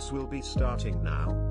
Hangouts will be starting now.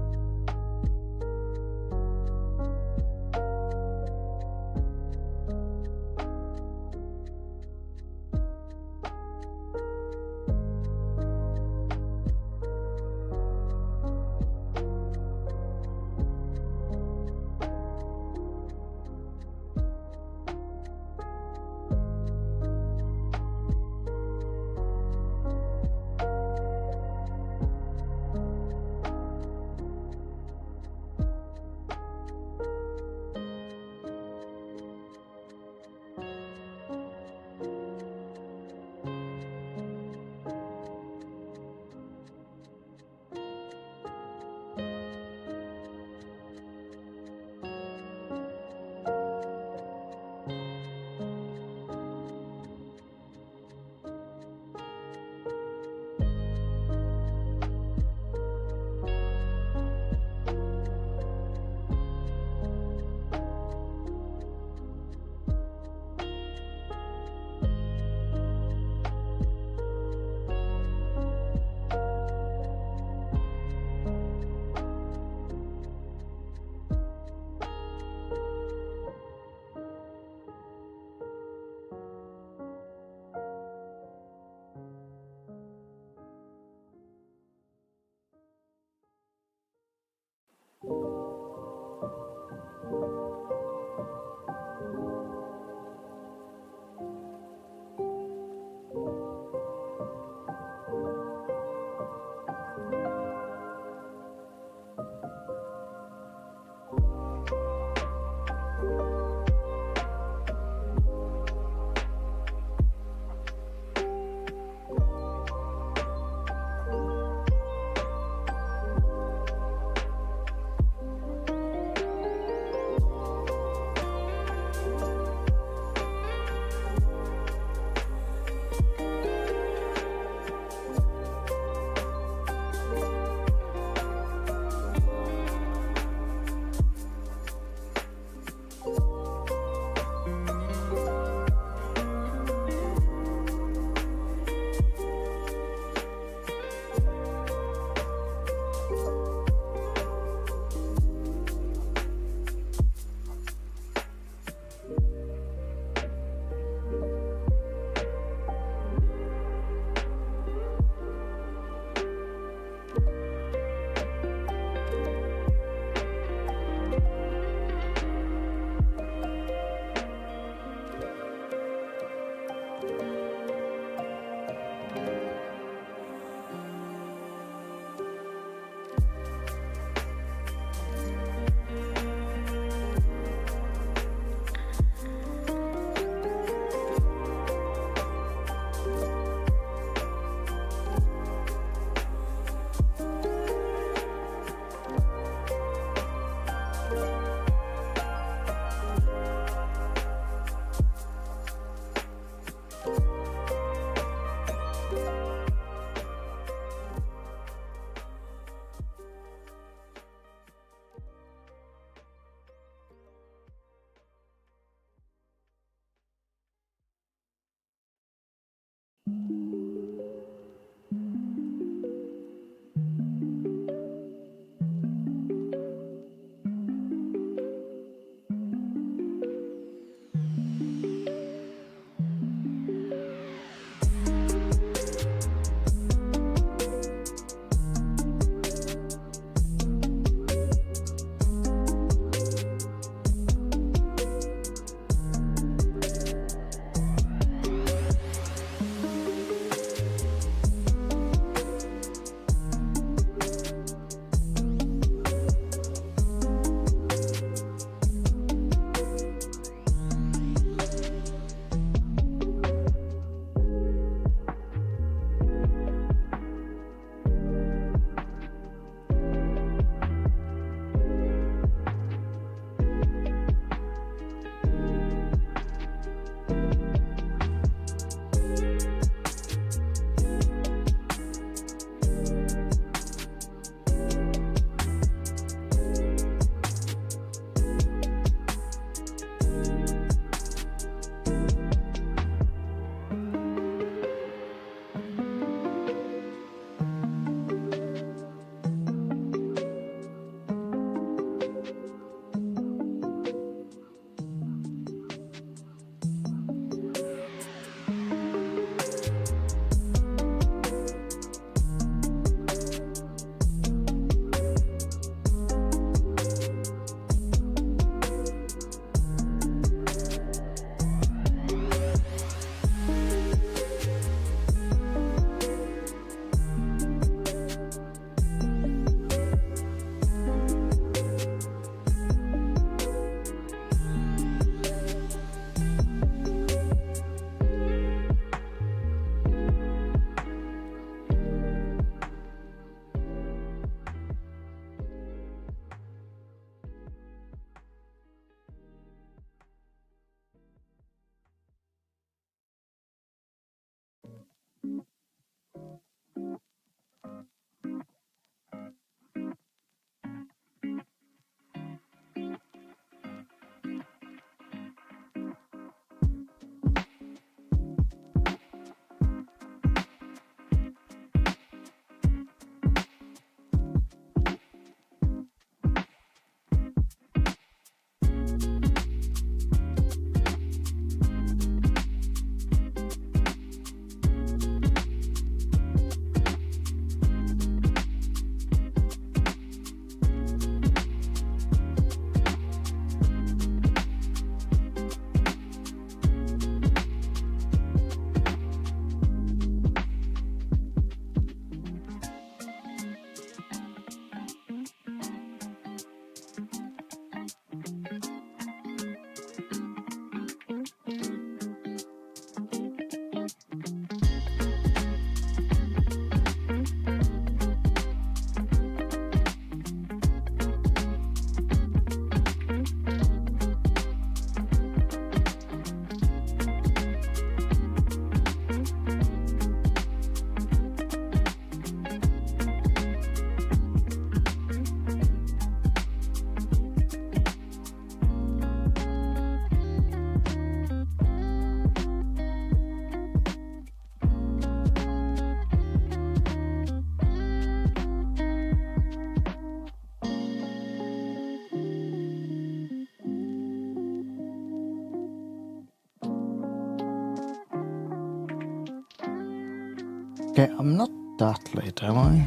Okay, I'm not that late, am I?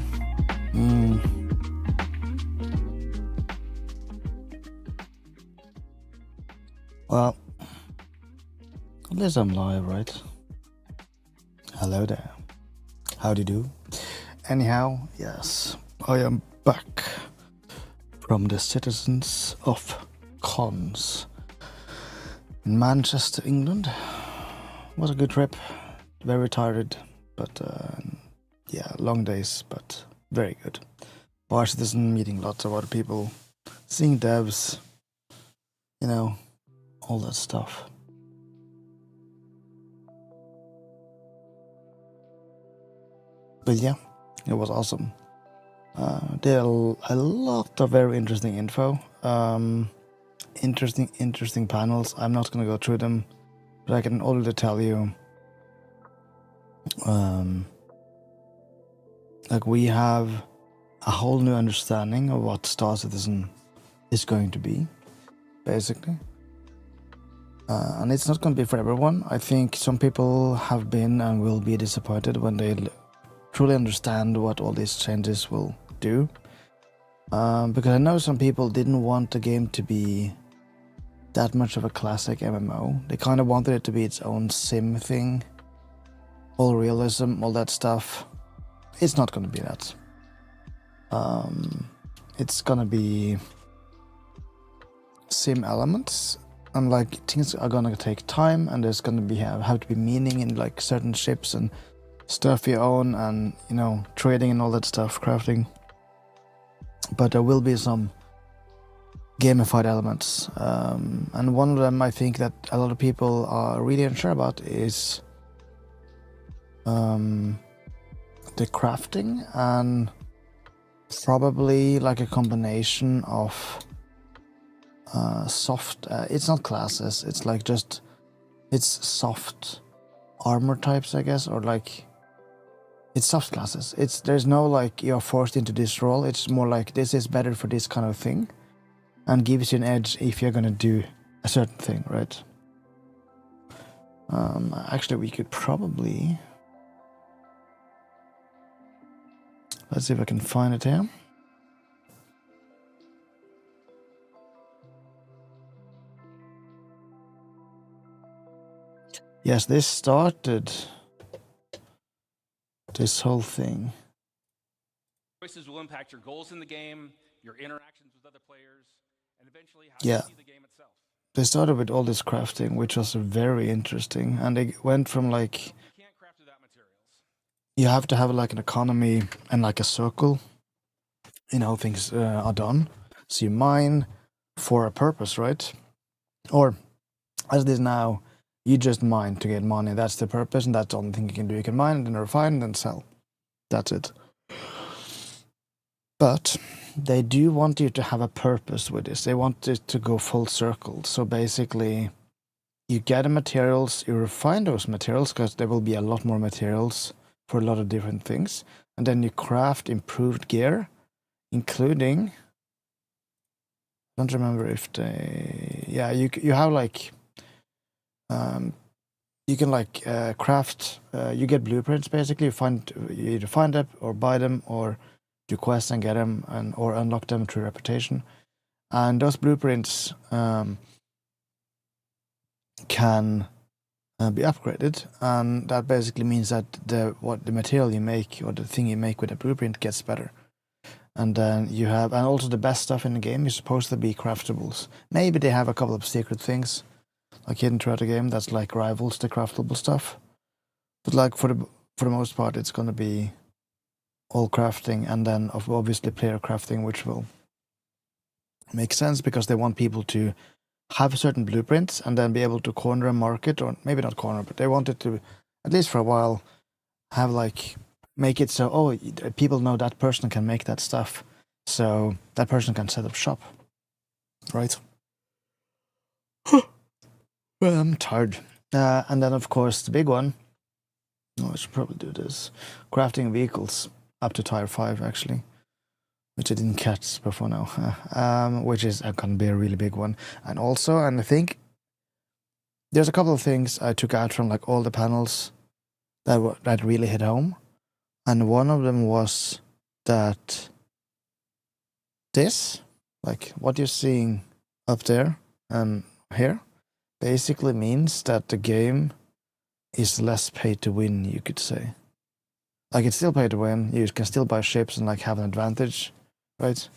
Well, at least I'm live, right? Hello there. How do you do? Anyhow, yes, I am back from the Citizens of Cons in Manchester, England. It was a good trip. Very tired, but yeah, long days, but very good. Bar citizen, meeting lots of other people, seeing devs, you know, all that stuff. But yeah, it was awesome. There are a lot of very interesting info. Interesting panels. I'm not going to go through them, but I can already tell you, like we have a whole new understanding of what Star Citizen is going to be, basically. And it's not going to be for everyone. I think some people have been and will be disappointed when they truly understand what all these changes will do. Because I know some people didn't want the game to be that much of a classic MMO. They kind of wanted it to be its own sim thing. All realism, all that stuff. It's not going to be that. It's going to be sim elements. And like things are going to take time, and there's going to be have to be meaning in like certain ships and stuff you own, and you know, trading and all that stuff, crafting. But there will be some gamified elements, and one of them I think that a lot of people are really unsure about is the crafting, and probably like a combination of soft, it's not classes, it's like just, it's soft armor types, I guess, or like, it's soft classes. There's no like you're forced into this role, it's more like this is better for this kind of thing, and gives you an edge if you're gonna do a certain thing, right? Actually, we could probably, let's see if I can find it here. Yes, this started this whole thing. Choices will impact your goals in the game, your interactions with other players, and eventually how Yeah. you see the game itself. They started with all this crafting, which was very interesting, and they went from like, You can't craft without materials. you have to have like an economy and like a circle in how things are done. So you mine for a purpose, right? Or as it is now, you just mine to get money. That's the purpose, and that's the only thing you can do. You can mine and then refine and then sell. That's it. But they do want you to have a purpose with this. They want it to go full circle. So basically, you get the materials, you refine those materials, because there will be a lot more materials for a lot of different things. And then you craft improved gear, including, I don't remember if they, yeah, you have like, you can like craft, you get blueprints basically, you either find them or buy them or do quests and get them, and or unlock them through reputation. And those blueprints can be upgraded, and that basically means that the material you make or the thing you make with a blueprint gets better. And then you have, and also the best stuff in the game is supposed to be craftables. Maybe they have a couple of secret things like hidden throughout the game that's like rivals the craftable stuff, but like for the most part it's going to be all crafting, and then obviously player crafting, which will make sense because they want people to have certain blueprints and then be able to corner a market, or maybe not corner, but they wanted to, at least for a while, have like, make it so, oh, people know that person can make that stuff, so that person can set up shop, right? Well, I'm tired. And then of course the big one, I should probably do this, crafting vehicles up to tier 5 actually, which I didn't catch before now, which is going to be a really big one. And also, and I think there's a couple of things I took out from like all the panels that really hit home. And one of them was that this, like what you're seeing up there and here, basically means that the game is less pay to win, you could say. Like it's still pay to win, you can still buy ships and like have an advantage, right?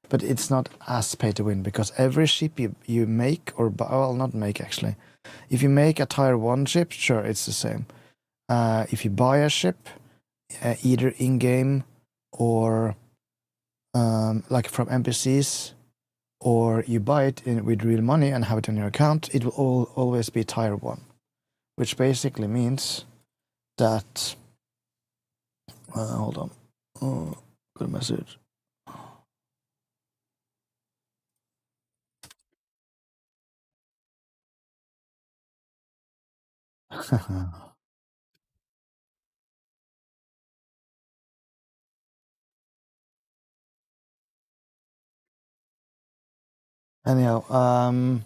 But it's not as pay to win because every ship you make or buy, well, not make actually. If you make a tier 1 ship, sure, it's the same. If you buy a ship, either in-game or like from NPCs, or you buy it with real money and have it on your account, it will always be tier 1. Which basically means that... hold on. Oh, got a message. Anyhow,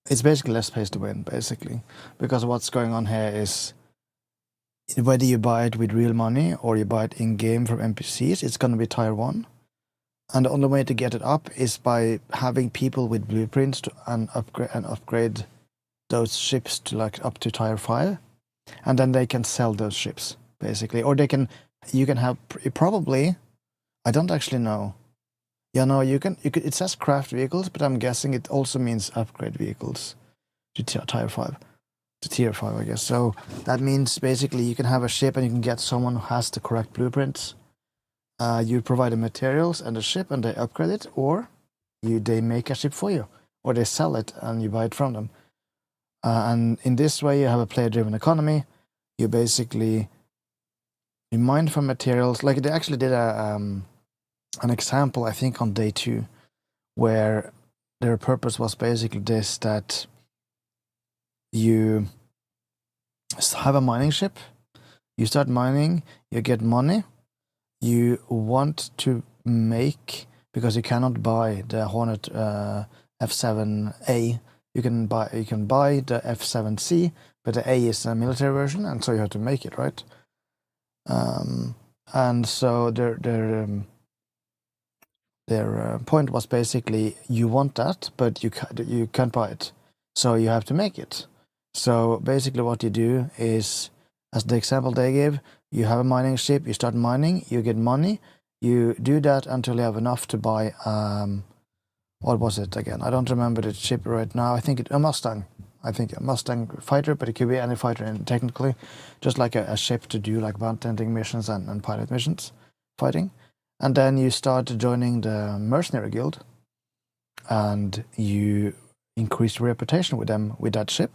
it's basically less pays to win, basically. Because what's going on here is whether you buy it with real money or you buy it in-game from NPCs, it's going to be tier 1. And the only way to get it up is by having people with blueprints to upgrade those ships to like up to tier 5. And then they can sell those ships, basically. Or you can have probably, I don't actually know. Yeah, no, you could, it says craft vehicles, but I'm guessing it also means upgrade vehicles to tier 5. To tier 5, I guess. So that means basically you can have a ship and you can get someone who has the correct blueprints. You provide the materials and the ship and they upgrade it, or they make a ship for you, or they sell it and you buy it from them. And in this way, you have a player-driven economy. You basically mine for materials. Like they actually did an example, I think, on day 2, where their purpose was basically this: that you have a mining ship, you start mining, you get money, you want to make, because you cannot buy the Hornet F7A, you can buy the F7C, but the A is a military version, and so you have to make it, right? And so their point was basically, you want that, but you can't buy it, so you have to make it. So basically what you do is, as the example they gave, you have a mining ship, you start mining, you get money, you do that until you have enough to buy, what was it again? I don't remember the ship right now. I think a Mustang. I think a Mustang fighter, but it could be any fighter technically, just like a ship to do like bounty hunting missions and pilot missions, fighting. And then you start joining the mercenary guild, and you increase your reputation with them with that ship.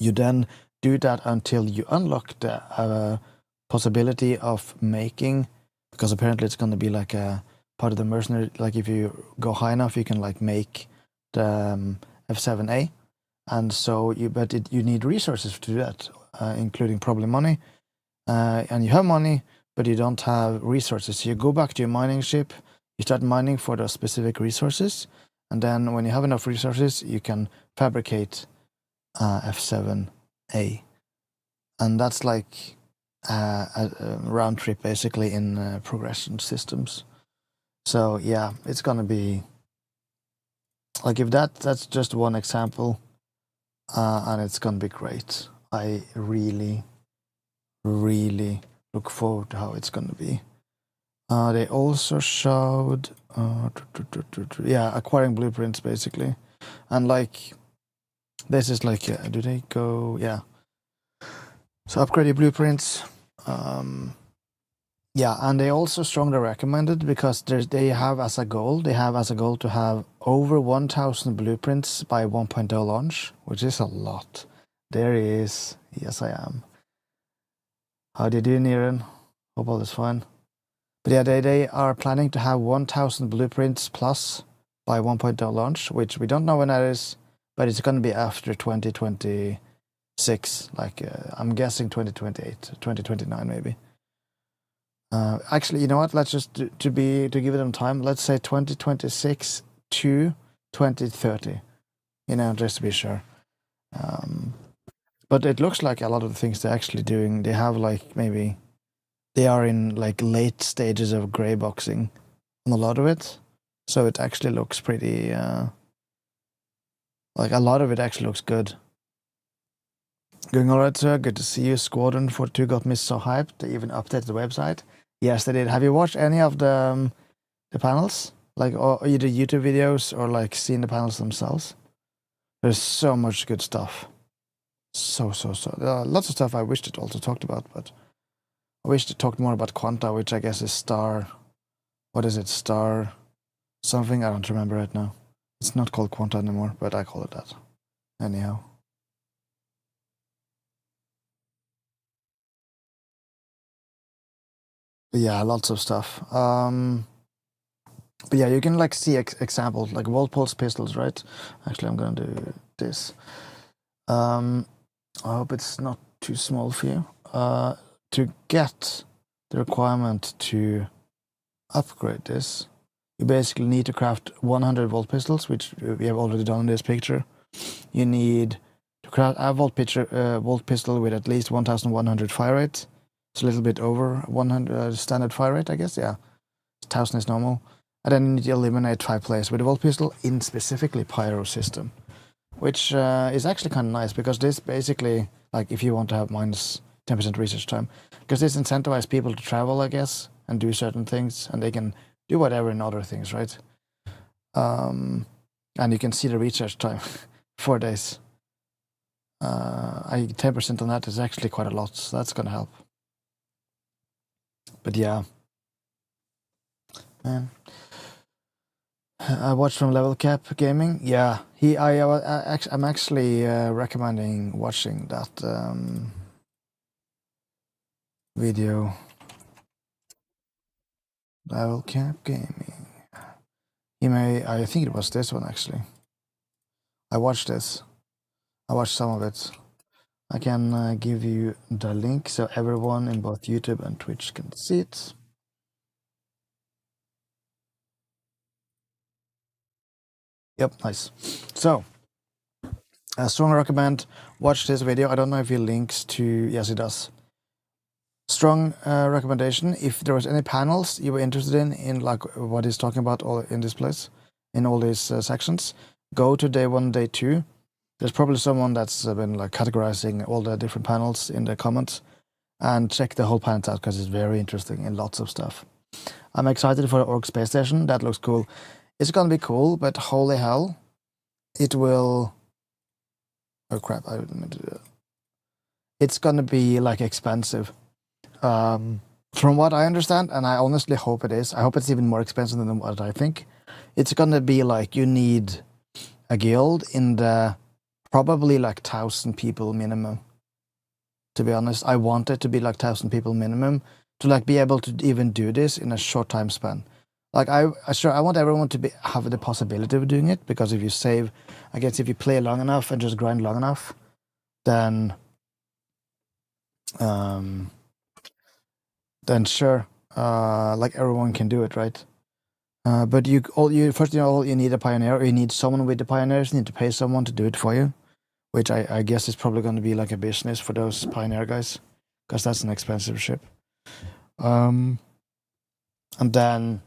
You then do that until you unlock the possibility of making, because apparently it's going to be like a part of the mercenary. Like if you go high enough, you can like make the F7A, and so you need resources to do that, including probably money. And you have money, but you don't have resources. So you go back to your mining ship, you start mining for those specific resources, and then when you have enough resources, you can fabricate F7A. And that's like a round trip, basically, in progression systems. So yeah, it's gonna be like, if that's just one example, and it's gonna be great. I really, really look forward to how it's gonna be. They also showed, yeah, acquiring blueprints, basically. And like, this is like, do they go, yeah. So upgrade your blueprints. Yeah, and they also strongly recommended, because they have as a goal to have over 1,000 blueprints by 1.0 launch, which is a lot. There is, yes I am. How do you do, Niren? Hope all is fine. But yeah, they are planning to have 1,000 blueprints plus by 1.0 launch, which we don't know when that is, but it's going to be after 2026. Like, I'm guessing 2028, 2029 maybe. Actually, you know what? Let's just to give them time. Let's say 2026 to 2030. You know, just to be sure. But it looks like a lot of the things they're actually doing, they have like maybe they are in like late stages of gray boxing on a lot of it, so it actually looks pretty. Like a lot of it actually looks good. Going alright, sir. Good to see you. Squadron 42 got me so hyped. They even updated the website. Yes, they did. Have you watched any of the panels? Like or either YouTube videos or like seen the panels themselves? There's so much good stuff. So. There are lots of stuff I wished it also talked about, but I wish it talked more about Quanta, which I guess is Star. What is it? Star something? I don't remember right now. It's not called Quanta anymore, but I call it that. Anyhow. But yeah, lots of stuff. But yeah, you can like see examples like wall pulse pistols, right? Actually, I'm gonna do this. I hope it's not too small for you. To get the requirement to upgrade this, you basically need to craft 100 volt pistols, which we have already done in this picture. You need to craft a volt pistol with at least 1100 fire rate. It's a little bit over 100 standard fire rate, I guess. Yeah, 1000 is normal. And then you need to eliminate 5 players with a volt pistol in specifically pyro system, which is actually kind of nice because this basically, like if you want to have minus 10% research time, because this incentivizes people to travel, I guess, and do certain things, and they can do whatever in other things, right? And you can see the research time, 4 days. 10% on that is actually quite a lot, so that's gonna help. But yeah, man. I watched from Level Cap Gaming. Yeah, I'm actually recommending watching that video. Level Cap Gaming. I think it was this one actually. I watched this. I watched some of it. I can give you the link so everyone in both YouTube and Twitch can see it. Yep, nice. So, I strongly recommend watch this video. I don't know if he links to. Yes, he does. Strong recommendation. If there was any panels you were interested in like what he's talking about all in this place, in all these sections, go to day 1, day 2. There's probably someone that's been like categorizing all the different panels in the comments, and check the whole planet out because it's very interesting and lots of stuff. I'm excited for the Orc Space Station. That looks cool. It's gonna be cool, but holy hell, it will. Oh crap! I didn't mean to do that. It's gonna be like expensive. From what I understand, and I honestly hope it is, I hope it's even more expensive than what I think. It's gonna be like you need a guild in the probably like 1,000 people minimum. To be honest, I want it to be like 1,000 people minimum to like be able to even do this in a short time span. Like I want everyone to have the possibility of doing it, because if you save, I guess if you play long enough and just grind long enough, then sure, like everyone can do it, right? But first of all, you need a pioneer. You need someone with the pioneers. You need to pay someone to do it for you, which I guess is probably going to be like a business for those pioneer guys, because that's an expensive ship. And then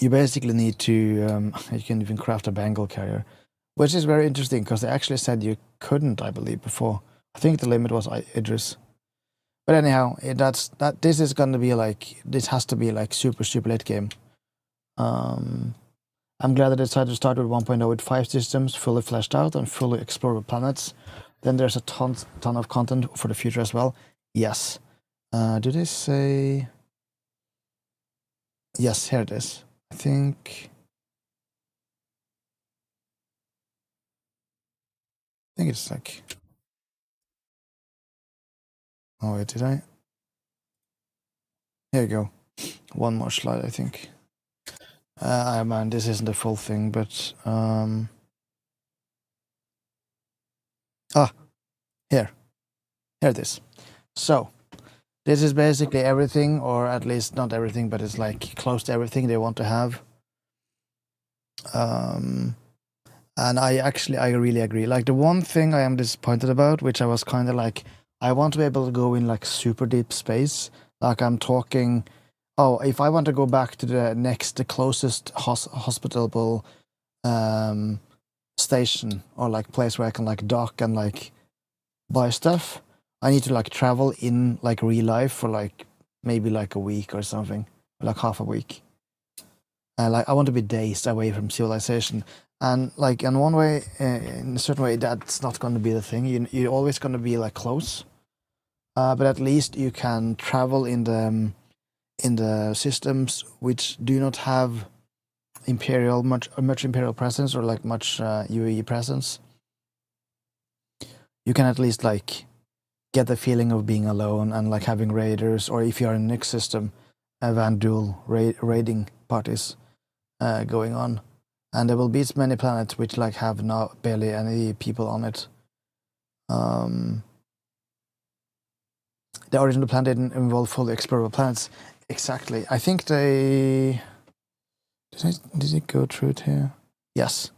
you basically need to you can even craft a Bengal carrier, which is very interesting because they actually said you couldn't, I believe, before. I think the limit was Idris. But anyhow, this is gonna be like, this has to be like super late game. I'm glad I decided to start with 1.0 with 5 systems fully fleshed out and fully explorable planets. Then there's a ton of content for the future as well. Yes. Do they say? Yes, here it is. I think it's like. Oh wait, did I? Here you go. One more slide, I think. Man, this isn't the full thing, but here it is. So this is basically everything, or at least not everything, but it's like close to everything they want to have. And I really agree. Like the one thing I am disappointed about, which I was kind of like, I want to be able to go in like super deep space, Like I'm talking, if I want to go back to the closest hospitable station or like place where I can like dock and like buy stuff, I need to like travel in like real life for like maybe like a week or something, like half a week. Like I want to be days away from civilization, and like in one way, in a certain way, that's not going to be the thing. You're always going to be like close, but at least you can travel in the systems which do not have much imperial presence or like much UE presence. You can at least like get the feeling of being alone and like having raiders, or if you are in a Nyx system, Vanduul raiding parties going on, and there will be many planets which like have barely any people on it. The original plan didn't involve fully explorable planets. Exactly. I think they did it go through it here? Yes.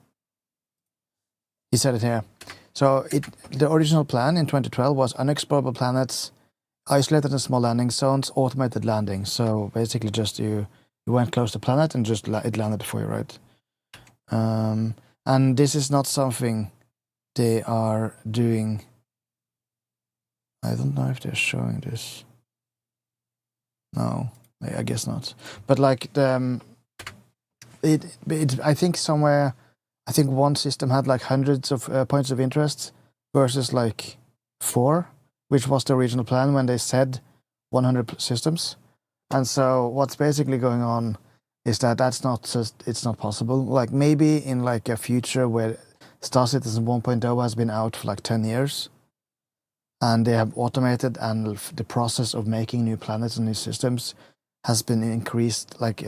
He said it here. So the original plan in 2012 was unexplorable planets, isolated and small landing zones, automated landing. So basically just you went close to the planet and just it landed for you, right? And this is not something they are doing. I don't know if they're showing this. No, I guess not. But like I think somewhere, I think one system had like hundreds of points of interest versus like 4, which was the original plan when they said 100 systems. And so what's basically going on is it's not possible. Like maybe in like a future where Star Citizen 1.0 has been out for like 10 years, and they have automated, and the process of making new planets and new systems has been increased, like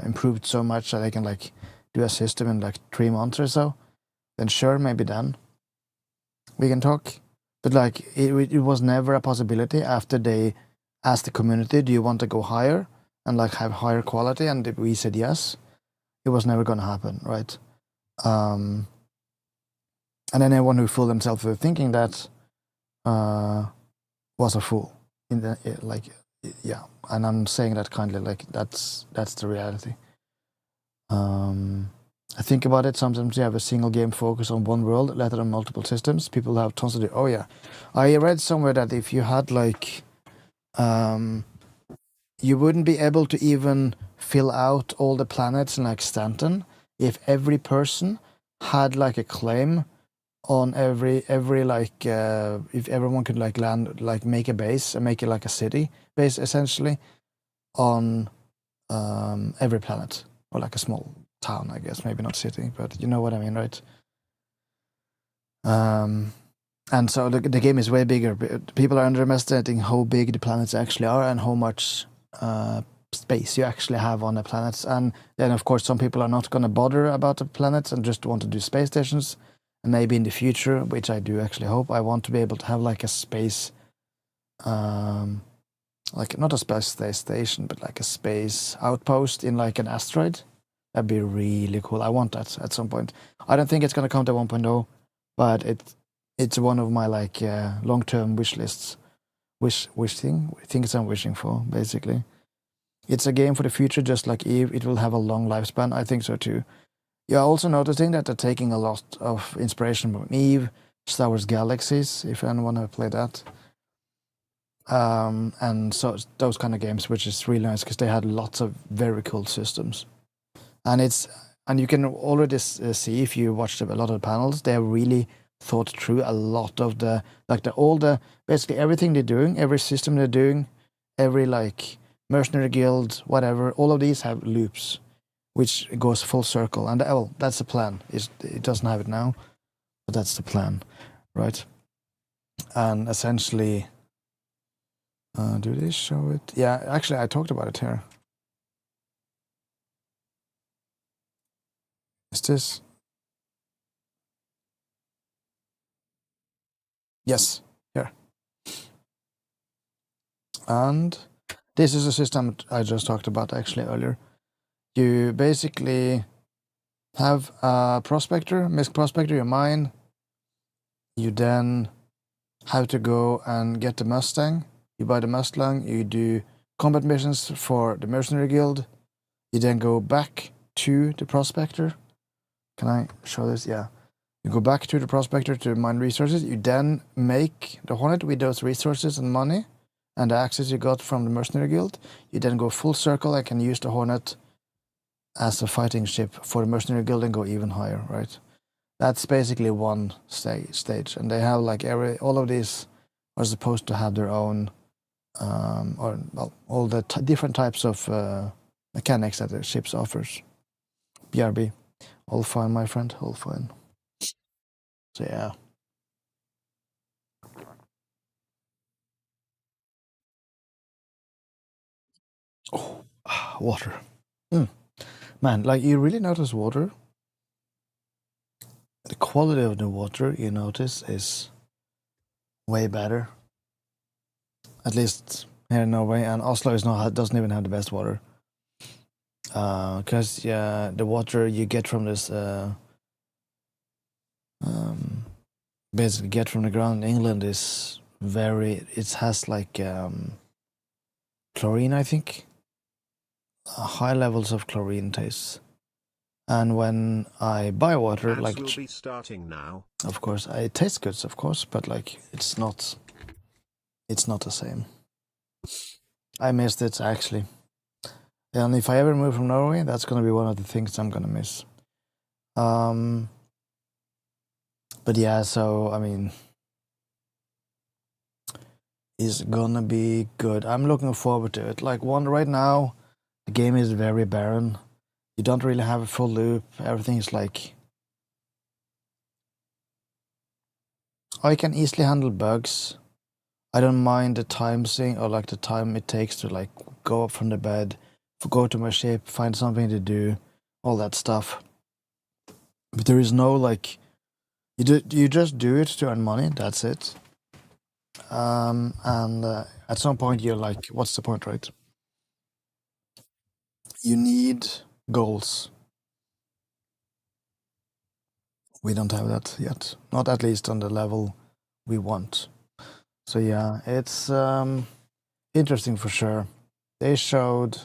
improved so much that they can like do a system in like 3 months or so, then sure, maybe then we can talk. But like it was never a possibility after they asked the community, do you want to go higher and like have higher quality? And we said yes. It was never going to happen, right? And then anyone who fooled themselves with thinking that was a fool. Yeah. And I'm saying that kindly, like that's the reality. I think about it, sometimes you have a single game focus on one world, let alone multiple systems. People have tons to do. Oh yeah. I read somewhere that if you had like you wouldn't be able to even fill out all the planets in like Stanton if every person had like a claim on every like if everyone could like land, like make a base and make it like a city base essentially on every planet, or like a small town, I guess, maybe not city, but you know what I mean, right? And so the game is way bigger. People are underestimating how big the planets actually are and how much space you actually have on the planets. And then of course some people are not going to bother about the planets and just want to do space stations. And maybe in the future, which I do actually hope, I want to be able to have like a space like not a space station, but like a space outpost in like an asteroid. That'd be really cool. I want that at some point. I don't think it's gonna come to 1.0, but it's one of my like long-term wish lists, things I'm wishing for. Basically, it's a game for the future, just like Eve. It will have a long lifespan. I think so too. You're also noticing that they're taking a lot of inspiration from Eve, Star Wars Galaxies, if anyone have played that. And so those kind of games, which is really nice because they had lots of very cool systems. And you can already see, if you watched a lot of the panels, they have really thought through a lot of basically everything they're doing, every system they're doing, every like mercenary guild, whatever, all of these have loops, which goes full circle. And that's the plan. It doesn't have it now, but that's the plan, right? And essentially, do they show it? Yeah, actually, I talked about it here. Is this? Yes, here. And this is a system I just talked about actually earlier. You basically have a prospector, MISC prospector, you mine. You then have to go and get the Mustang. You buy the Mustang, you do combat missions for the Mercenary Guild. You then go back to the Prospector. Can I show this? Yeah. You go back to the Prospector to mine resources. You then make the Hornet with those resources and money and the access you got from the Mercenary Guild. You then go full circle and can use the Hornet as a fighting ship for the Mercenary Guild and go even higher, right? That's basically one stage. And they have like all of these are supposed to have their own, all the different types of mechanics that the ships offers. BRB. All fine, my friend, all fine. So yeah. Oh, water. Man, like you really notice water. The quality of the water you notice is way better. At least here in Norway, and Oslo doesn't even have the best water. Because the water you get from this basically get from the ground in England is it has like chlorine, I think. High levels of chlorine taste. And when I buy water, Ads like will be starting now. Of course, it tastes good, of course, but like it's not the same. I missed it actually. And if I ever move from Norway, that's gonna be one of the things I'm gonna miss. But yeah, so I mean, it's gonna be good. I'm looking forward to it. Like right now, the game is very barren. You don't really have a full loop. Everything is like I can easily handle bugs. I don't mind the time thing or like the time it takes to like go up from the bed, go to my ship, find something to do, all that stuff. But there is no like, you just do it to earn money. That's it. And at some point you're like, what's the point, right? You need goals. We don't have that yet. Not at least on the level we want. So yeah, it's interesting for sure. They showed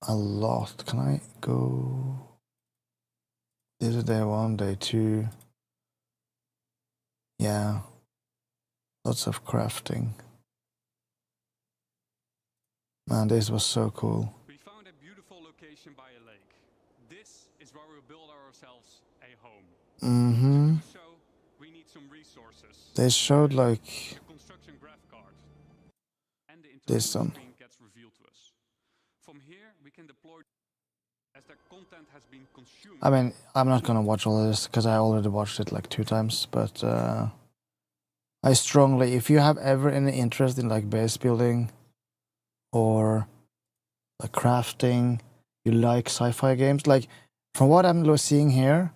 a lot. Can I go? This is day 1, day 2. Yeah. Lots of crafting. Man, this was so cool. We found a beautiful location by a lake. This is where we build ourselves a home. Mm-hmm. To do so, we need some resources. They showed like The construction graph card. And the this interface one. screen gets revealed to us. From here, we can deploy as the content has been consumed. I mean, I'm not gonna watch all of this because I already watched it like 2 times, but I strongly, if you have ever any interest in like base building or like crafting, you like sci-fi games, like from what I'm seeing here,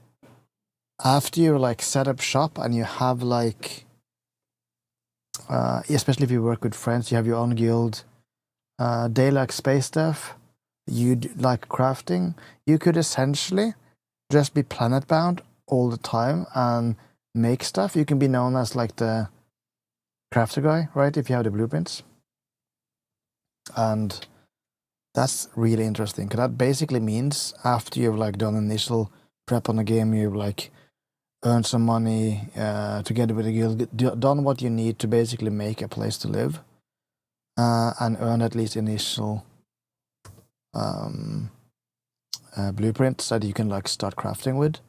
after you like set up shop and you have like, especially if you work with friends, you have your own guild, they like space stuff, you like crafting, you could essentially just be planet bound all the time and make stuff. You can be known as like the crafter guy, right? If you have the blueprints. And that's really interesting because that basically means after you've like done initial prep on the game, you've like earned some money together with the guild, done what you need to basically make a place to live, and earn at least initial blueprints that you can like start crafting with.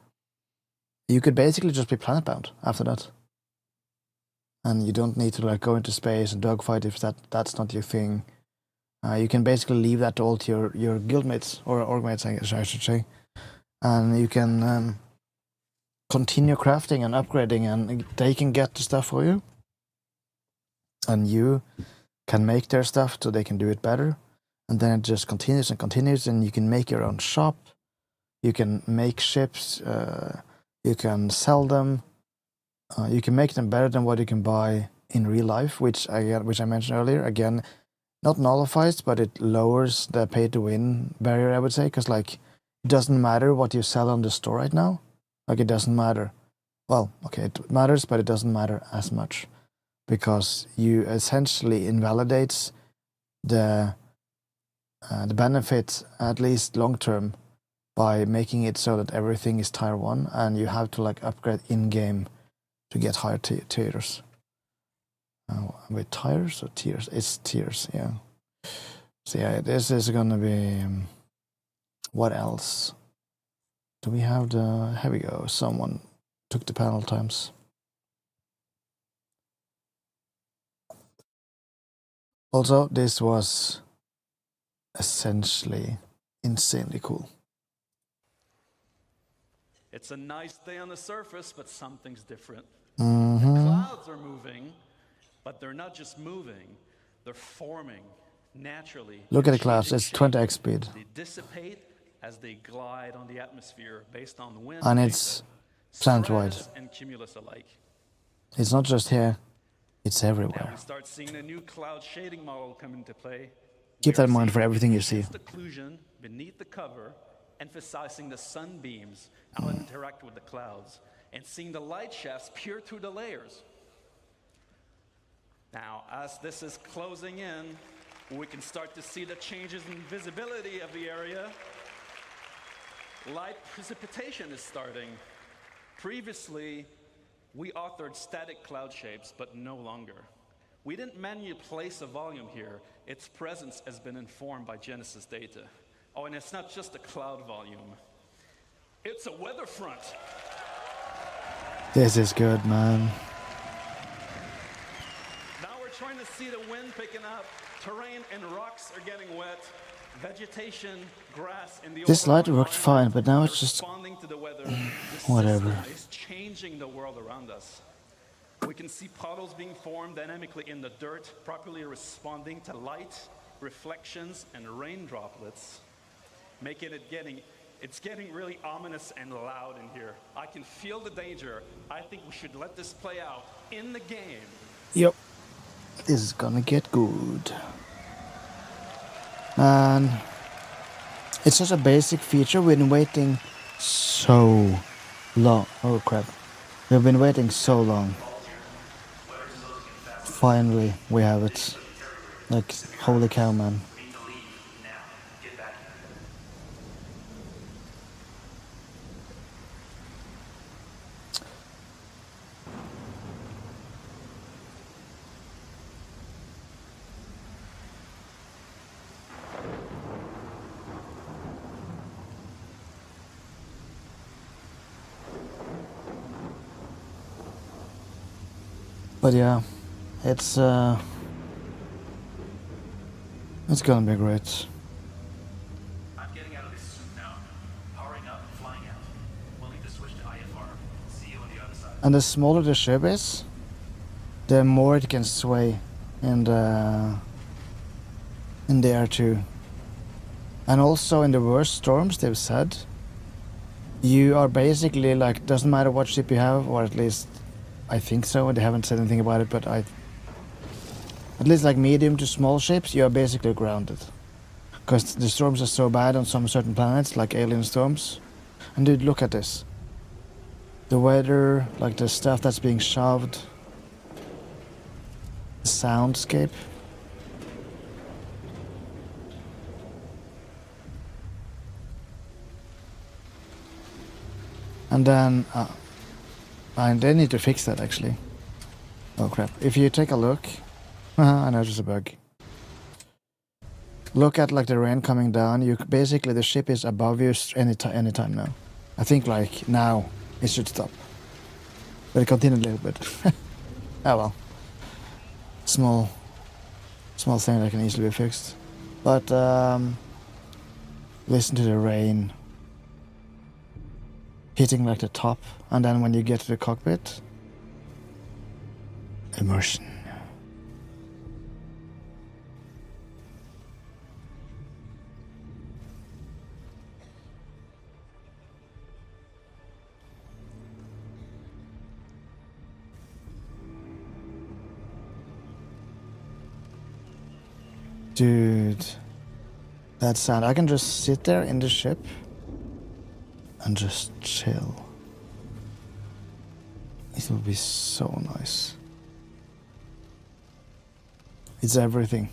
You could basically just be planet bound after that. And you don't need to like go into space and dogfight if that's not your thing. You can basically leave that all to your guildmates or orgmates, I should say, and you can continue crafting and upgrading, and they can get the stuff for you, and you can make their stuff so they can do it better, and then it just continues and continues, and you can make your own shop, you can make ships, you can sell them, you can make them better than what you can buy in real life, which I mentioned earlier. Again, not nullifies, but it lowers the pay-to-win barrier, I would say, because like it doesn't matter what you sell on the store right now. Like it doesn't matter. Well, okay, it matters, but it doesn't matter as much. because you essentially invalidates the benefit, at least long term, by making it so that everything is tier 1 and you have to like upgrade in game to get higher tiers. Wait, tires or tiers? It's tiers, yeah. So yeah, this is gonna be. What else? Do we have the? Here we go. Someone took the panel times. Also, this was essentially insanely cool. It's a nice day on the surface, but something's different. Mm-hmm. The clouds are moving, but they're not just moving, they're forming naturally. Look at the clouds, it's 20x speed. They dissipate as they glide on the atmosphere based on wind and it's planet-wide. and cumulus alike. It's not just here, it's everywhere. Now we start seeing a new cloud shading model come into play. Keep that in mind for everything you see. Occlusion beneath the cover, emphasizing the sunbeams how it interact with the clouds, and seeing the light shafts peer through the layers. Now, as this is closing in, we can start to see the changes in visibility of the area. Light precipitation is starting. Previously, we authored static cloud shapes, but no longer. We didn't manually place a volume here. Its presence has been informed by Genesis data. Oh, and it's not just a cloud volume. It's a weather front. This is good, man. Now we're trying to see the wind picking up. Terrain and rocks are getting wet. Vegetation, grass, and the This light worked fine, but now it's just responding to the weather. whatever. The system is changing the world around us. We can see puddles being formed dynamically in the dirt, properly responding to light, reflections, and rain droplets, making it it's getting really ominous and loud in here. I can feel the danger. I think we should let this play out in the game. Yep. This is gonna get good. And it's such a basic feature. We've been waiting so long. Oh crap. We've been waiting so long. Finally, we have it. Like, holy cow, man. But yeah, it's gonna be great. I'm getting out of this suit now. Powering up, flying out. We'll need to switch to IFR. See you on the other side. And the smaller the ship is, the more it can sway in the air too. And also in the worst storms, they've said, you are basically like, doesn't matter what ship you have, or at least I think so. They haven't said anything about it, but at least like medium to small ships, you are basically grounded. Because the storms are so bad on some certain planets, like alien storms. And dude, look at this. The weather, like the stuff that's being shoved. The soundscape. And then, and they need to fix that actually. Oh crap. If you take a look, I know there's a bug. Look at like the rain coming down. You basically, the ship is above you anytime now. I think like now it should stop. But it continued a little bit. Oh well. Small thing that can easily be fixed. But listen to the rain hitting like the top, and then when you get to the cockpit, immersion. Dude, that sound. I can just sit there in the ship and just chill. It will be so nice. It's everything.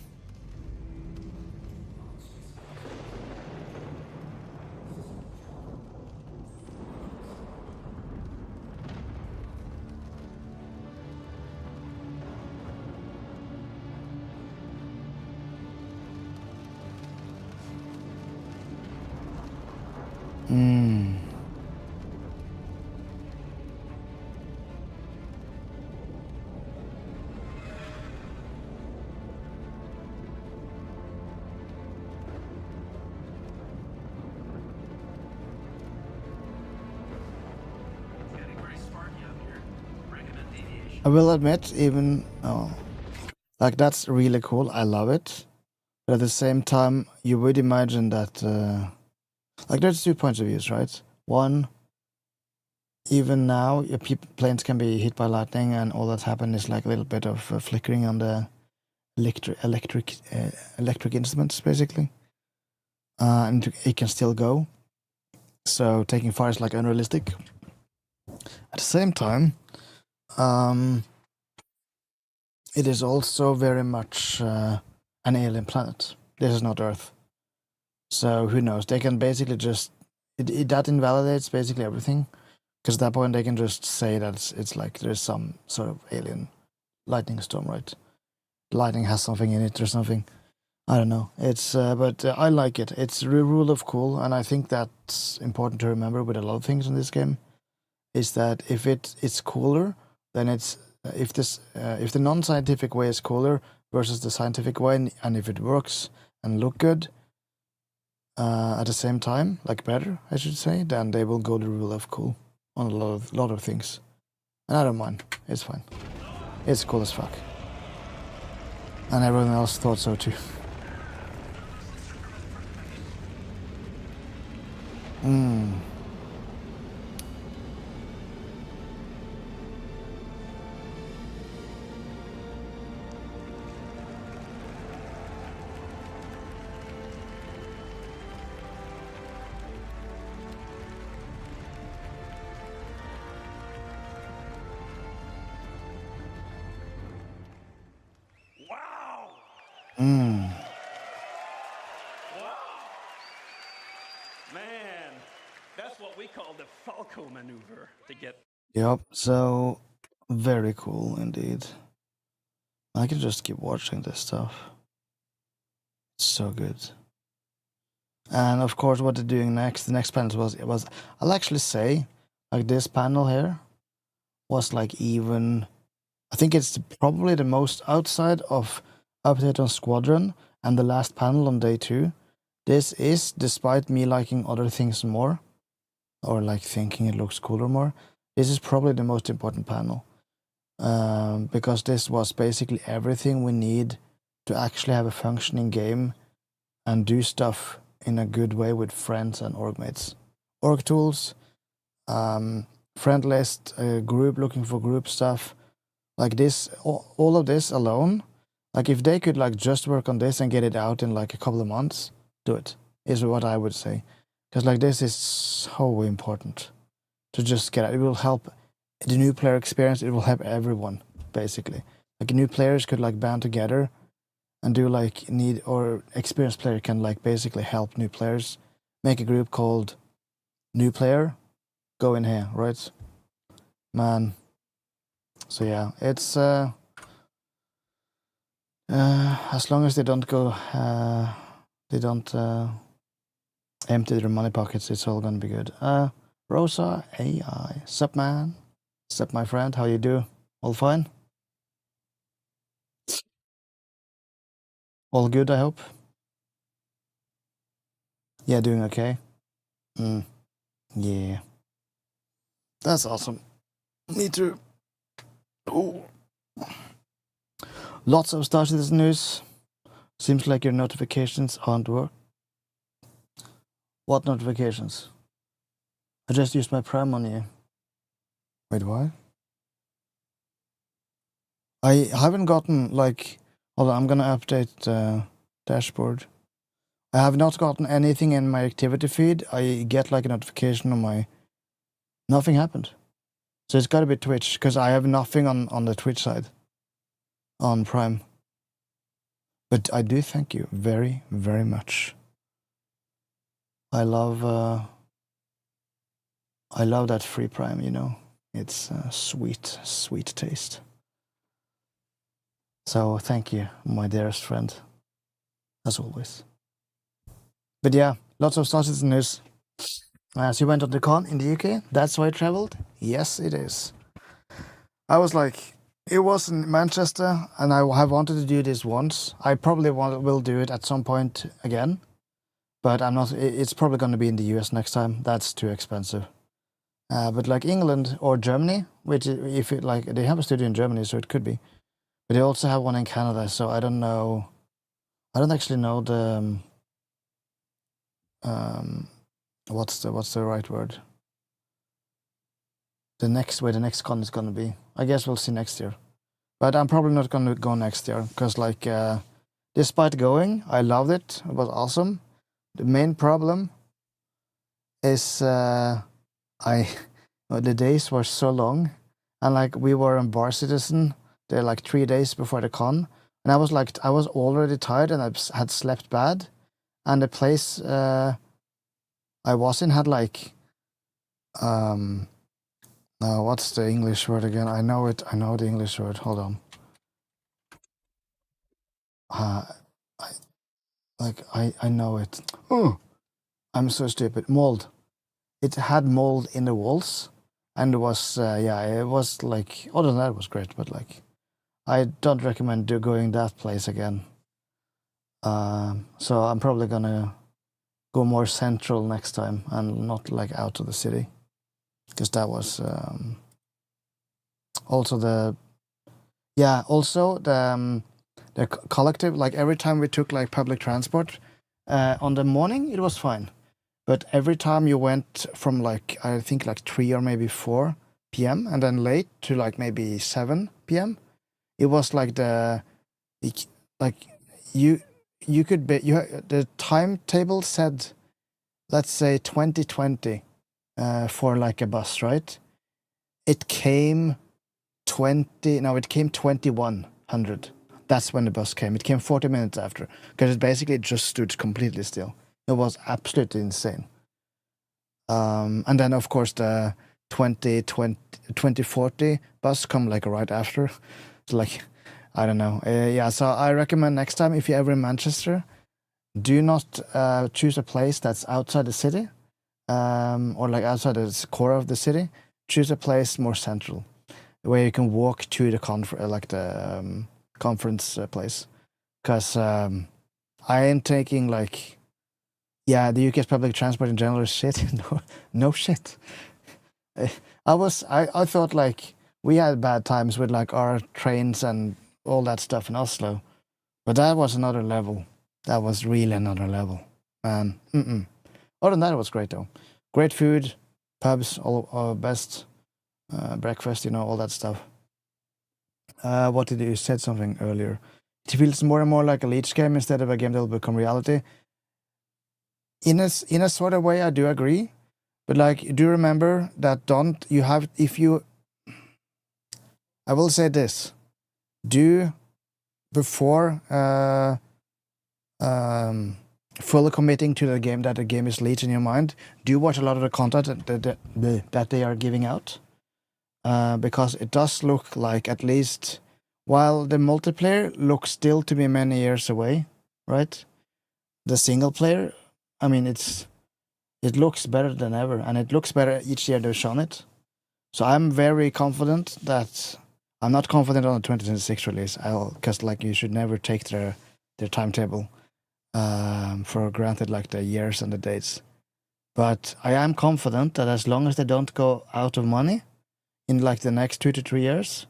It's getting very sparky up here. Recommend deviation. I will admit, even like that's really cool. I love it, but at the same time, you would imagine that like there's 2 points of views, right? One, even now, planes can be hit by lightning, and all that's happened is like a little bit of flickering on the electric instruments, basically, and it can still go. So taking fire is like unrealistic. At the same time, it is also very much an alien planet. This is not Earth. So who knows? They can basically just that invalidates basically everything, because at that point they can just say that it's like there's some sort of alien lightning storm, right? Lightning has something in it or something. I don't know. It's but I like it. It's the rule of cool, and I think that's important to remember with a lot of things in this game. Is that if it's cooler, then it's if the non-scientific way is cooler versus the scientific way, and if it works and look good at the same time, like better, I should say, then they will go the rule of cool on a lot of things, and I don't mind. It's fine. It's cool as fuck, and everyone else thought so too. Wow! Mm. Wow! Man, that's what we call the Falco maneuver to get. Yep. So very cool indeed. I can just keep watching this stuff. It's so good. And of course, what they're doing next, the next panel was I'll actually say, like this panel here was like even, I think it's probably the most outside of update on Squadron and the last panel on day 2. This is, despite me liking other things more, or like thinking it looks cooler more, this is probably the most important panel. Because this was basically everything we need to actually have a functioning game and do stuff in a good way with friends and org mates. Org tools, friend list, group, looking for group stuff, like this, all of this alone. Like if they could like just work on this and get it out in like a couple of months, do it, is what I would say. Because like this is so important to just get it. It will help the new player experience. It will help everyone, basically. Like new players could like band together and do like or experienced player can like basically help new players. Make a group called New Player. Go in here, right? Man. So yeah, it's as long as they don't go empty their money pockets, it's all gonna be good. Rosa AI. Sup man? Sup my friend, how you do? All fine? All good, I hope? Yeah, doing okay? Yeah. That's awesome. Me too. Ooh. Lots of Star Citizen news. Seems like your notifications aren't work. What notifications? I just used my Prime on you. Wait, what? I haven't gotten, like... Hold on, I'm gonna update dashboard. I have not gotten anything in my activity feed. I get like a notification on my... Nothing happened. So it's gotta be Twitch, because I have nothing on the Twitch side. On Prime. But I do thank you very, very much. I love that free Prime, you know. It's sweet, sweet taste. So thank you, my dearest friend, as always. But yeah, lots of Star Citizen news. So you went on the con in the UK? That's why I traveled? Yes, it is. I was like, it was in Manchester, and I have wanted to do this once. I probably will do it at some point again, but I'm not. It's probably going to be in the US next time. That's too expensive. But like England or Germany, which if it like they have a studio in Germany, so it could be. But they also have one in Canada, so I don't know. I don't actually know the what's the right word? The next con is gonna be. I guess we'll see next year. But I'm probably not gonna go next year because like despite going, I loved it. It was awesome. The main problem is the days were so long, and like we were in Bar Citizen, they're like 3 days before the con, and I was already tired and I had slept bad, and the place I was in had like what's the English word again? I know it. I know the English word. Hold on. I know it. Oh, I'm so stupid. Mold. It had mold in the walls, and it was it was like other than that it was great, but like I don't recommend going that place again. So I'm probably gonna go more central next time and not like out of the city, because that was also the collective. Like every time we took like public transport on the morning, it was fine. But every time you went from like, I think like 3 or maybe 4 p.m. and then late to like maybe 7 p.m., it was like the timetable said, let's say 2020 for like a bus, right? It came 2100. That's when the bus came. It came 40 minutes after, because it basically just stood completely still. It was absolutely insane. And then, of course, the 2040 bus come like right after. So like, I don't know. So I recommend next time, if you're ever in Manchester, do not choose a place that's outside the city or like outside the core of the city. Choose a place more central, where you can walk to the conference place. Because I am taking like, the UK's public transport in general is shit. no shit. I thought like we had bad times with like our trains and all that stuff in Oslo, but that was another level. That was really another level, man. Other than that, it was great though. Great food, pubs, all best, breakfast, all that stuff. What did you said something earlier? It feels more and more like a Leech game instead of a game that will become reality. In a sort of way, I do agree, but like, do remember that I will say this: before fully committing to the game, that the game is Leech in your mind, do watch a lot of the content that they are giving out, because it does look like, at least while the multiplayer looks still to be many years away, right? The single player, I mean, it looks better than ever, and it looks better each year they've shown it. So I'm very confident that I'm not confident on the 2026 release. Because like you should never take their timetable for granted, like the years and the dates. But I am confident that as long as they don't go out of money in like the next 2 to 3 years,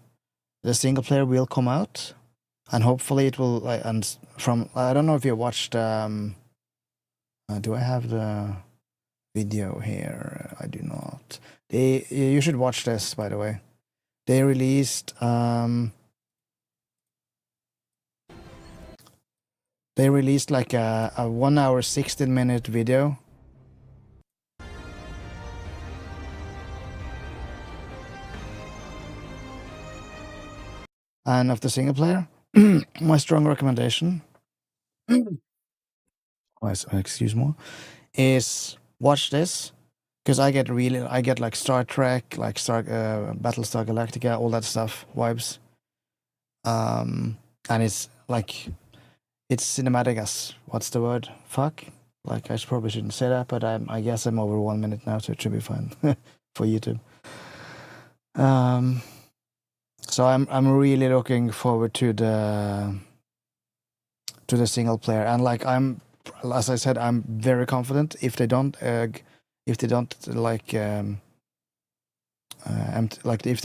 the single player will come out, and hopefully it will. I don't know if you watched. Do I have the video here? I do not. You should watch this, by the way. They released like a 1 hour 16-minute video. And of the single player, my strong recommendation excuse me, is watch this. Because I get like Star Trek, like Battlestar Galactica, all that stuff, vibes. And it's like, it's cinematic as, what's the word? Fuck? Like, probably shouldn't say that, but I guess I'm over 1 minute now, so it should be fine for YouTube. So I'm really looking forward to the single player, and like as I said, I'm very confident if they don't like if they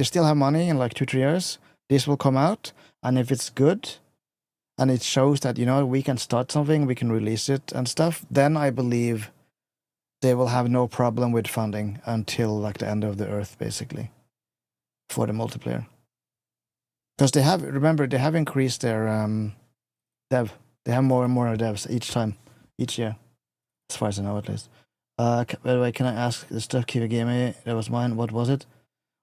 still have money in like 2-3 years, this will come out, and if it's good and it shows that, you know, we can start something, we can release it and stuff, then I believe they will have no problem with funding until like the end of the earth, basically, for the multiplayer. Because they have increased their dev. They have more and more devs each year, as far as I know, at least. By the way, can I ask the stuff Kiwi gave me? That was mine. What was it?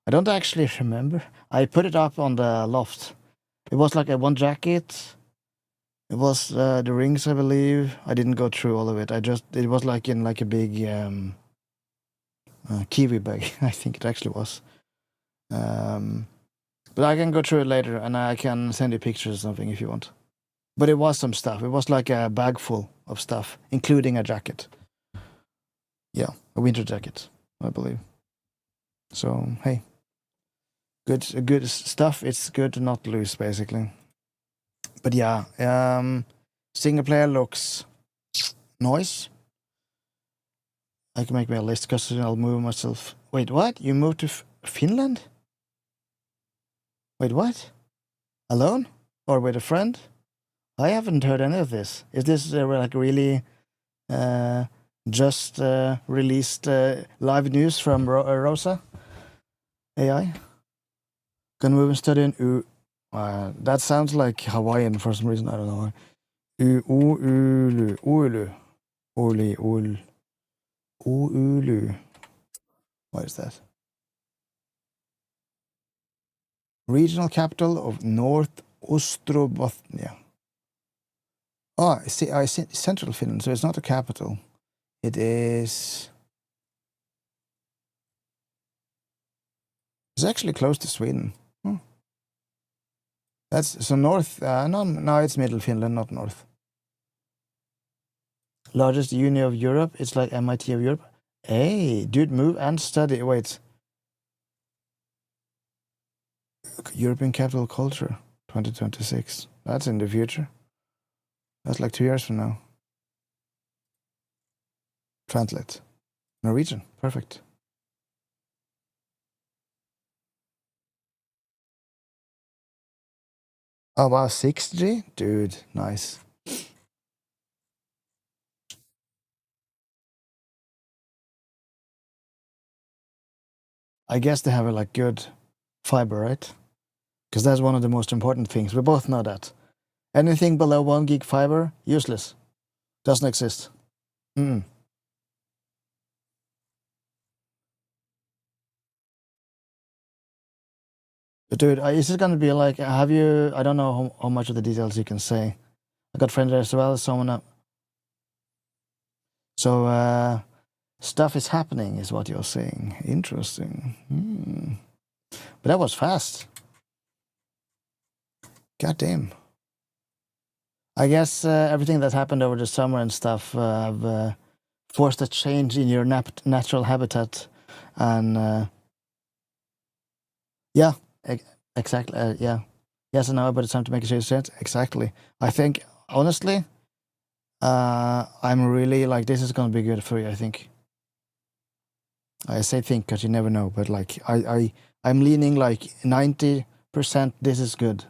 I don't actually remember. I put it up on the loft. It was like one jacket. It was the rings, I believe. I didn't go through all of it. It was like in like a big Kiwi bag. I think it actually was. But I can go through it later, and I can send you pictures or something if you want. But it was some stuff. It was like a bag full of stuff, including a jacket. Yeah, a winter jacket, I believe. So, hey. Good stuff. It's good to not lose, basically. But yeah, single player looks nice. I can make me a list because I'll move myself. Wait, what? You moved to Finland? Wait, what? Alone? Or with a friend? I haven't heard any of this. Is this like really just released live news from Rosa AI? Gonna move and study in that sounds like Hawaiian for some reason. I don't know why. Oulu. What is that? Regional capital of North Ostrobothnia. Oh, I see central Finland, so it's not a capital. It is... It's actually close to Sweden. That's so north. No, it's middle Finland, not north. Largest uni of Europe. It's like MIT of Europe. Hey, dude, move and study. Wait. European Capital Culture 2026. That's in the future. That's like 2 years from now. Translate. Norwegian. Perfect. Oh, wow. 6G? Dude, nice. I guess they have a like good fiber, right? Because that's one of the most important things. We both know that. Anything below 1 gig fiber, useless. Doesn't exist. But dude, is it going to be like, have you, I don't know how much of the details you can say. I got friends there as well, someone. So, stuff is happening, is what you're saying. Interesting. But that was fast. God damn. I guess everything that happened over the summer and stuff have forced a change in your natural habitat. And yeah, exactly. Yeah. Yes, I know, but it's time to make a serious sense. Exactly. I think, honestly, I'm really like, this is going to be good for you, I think. I say think because you never know, but like, I'm leaning like 90% this is good.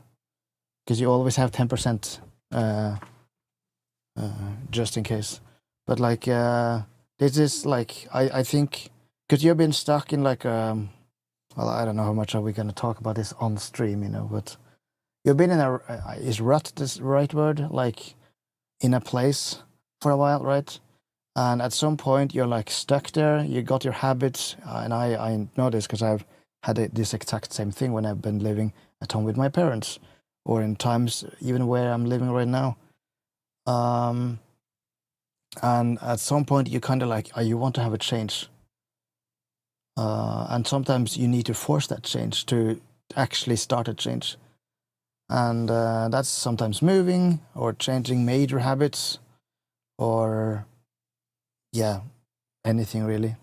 Because you always have 10% just in case. But like, this is like, I think, because you've been stuck in like, well, I don't know how much are we going to talk about this on stream, you know, but you've been in is rut this right word? Like, in a place for a while, right? And at some point you're like stuck there, you got your habits, and I know this because I've had this exact same thing when I've been living at home with my parents, or in times even where I'm living right now. And at some point you kind of like, you want to have a change. And sometimes you need to force that change to actually start a change. And that's sometimes moving or changing major habits or, yeah, anything really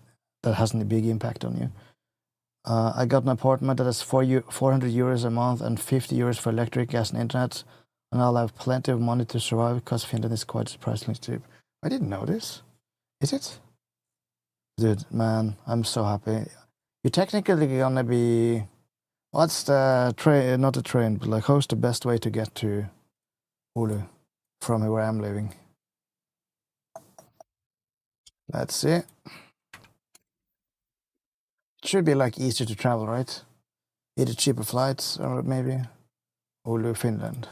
that has a big impact on you. I got an apartment that is 400 euros a month and 50 euros for electric, gas, and internet. And I'll have plenty of money to survive because Finland is quite surprisingly cheap. I didn't know this. Is it? Dude, man, I'm so happy. You're technically gonna be... What's the train? Not the train, but like, how's the best way to get to Oulu from where I'm living? Let's see. It should be like easier to travel, right? Either cheaper flights or maybe Oulu, Finland.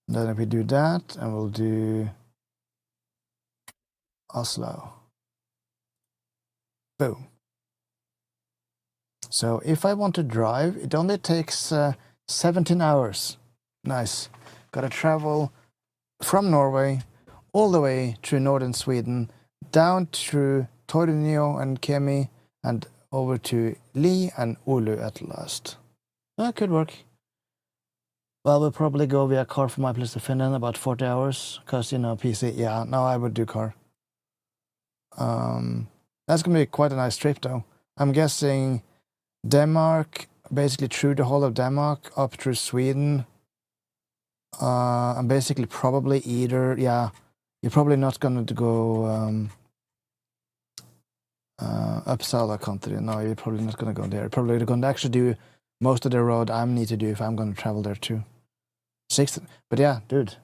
And then if we do that, and we'll do Oslo. Boom. So if I want to drive, it only takes 17 hours. Nice. Gotta travel from Norway all the way to northern Sweden, down through Tornio and Kemi, and over to Li and Oulu at last. That could work. Well, we'll probably go via car from my place to Finland, about 40 hours, because, you know, PC. Yeah, no, I would do car. That's going to be quite a nice trip, though. I'm guessing Denmark, basically through the whole of Denmark, up through Sweden. And basically probably either, yeah, you're probably not going to go Uppsala country. No, you're probably not going to go there. Probably going to actually do most of the road I need to do if I'm going to travel there too. But yeah, dude.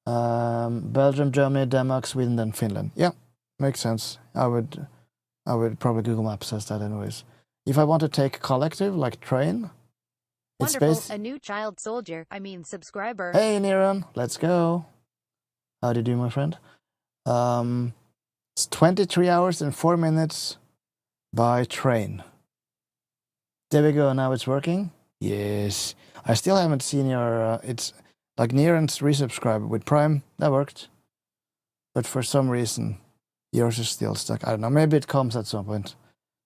Belgium, Germany, Denmark, Sweden, then Finland. Yeah, makes sense. I would probably Google Maps says that anyways. If I want to take collective, like train, it's Wonderful, a new child soldier, subscriber. Hey, Niran, let's go. How do you do, my friend? It's 23 hours and 4 minutes by train. There we go, now it's working? Yes. I still haven't seen your, it's like Niran's resubscribe with Prime, that worked. But for some reason, yours is still stuck. I don't know, maybe it comes at some point.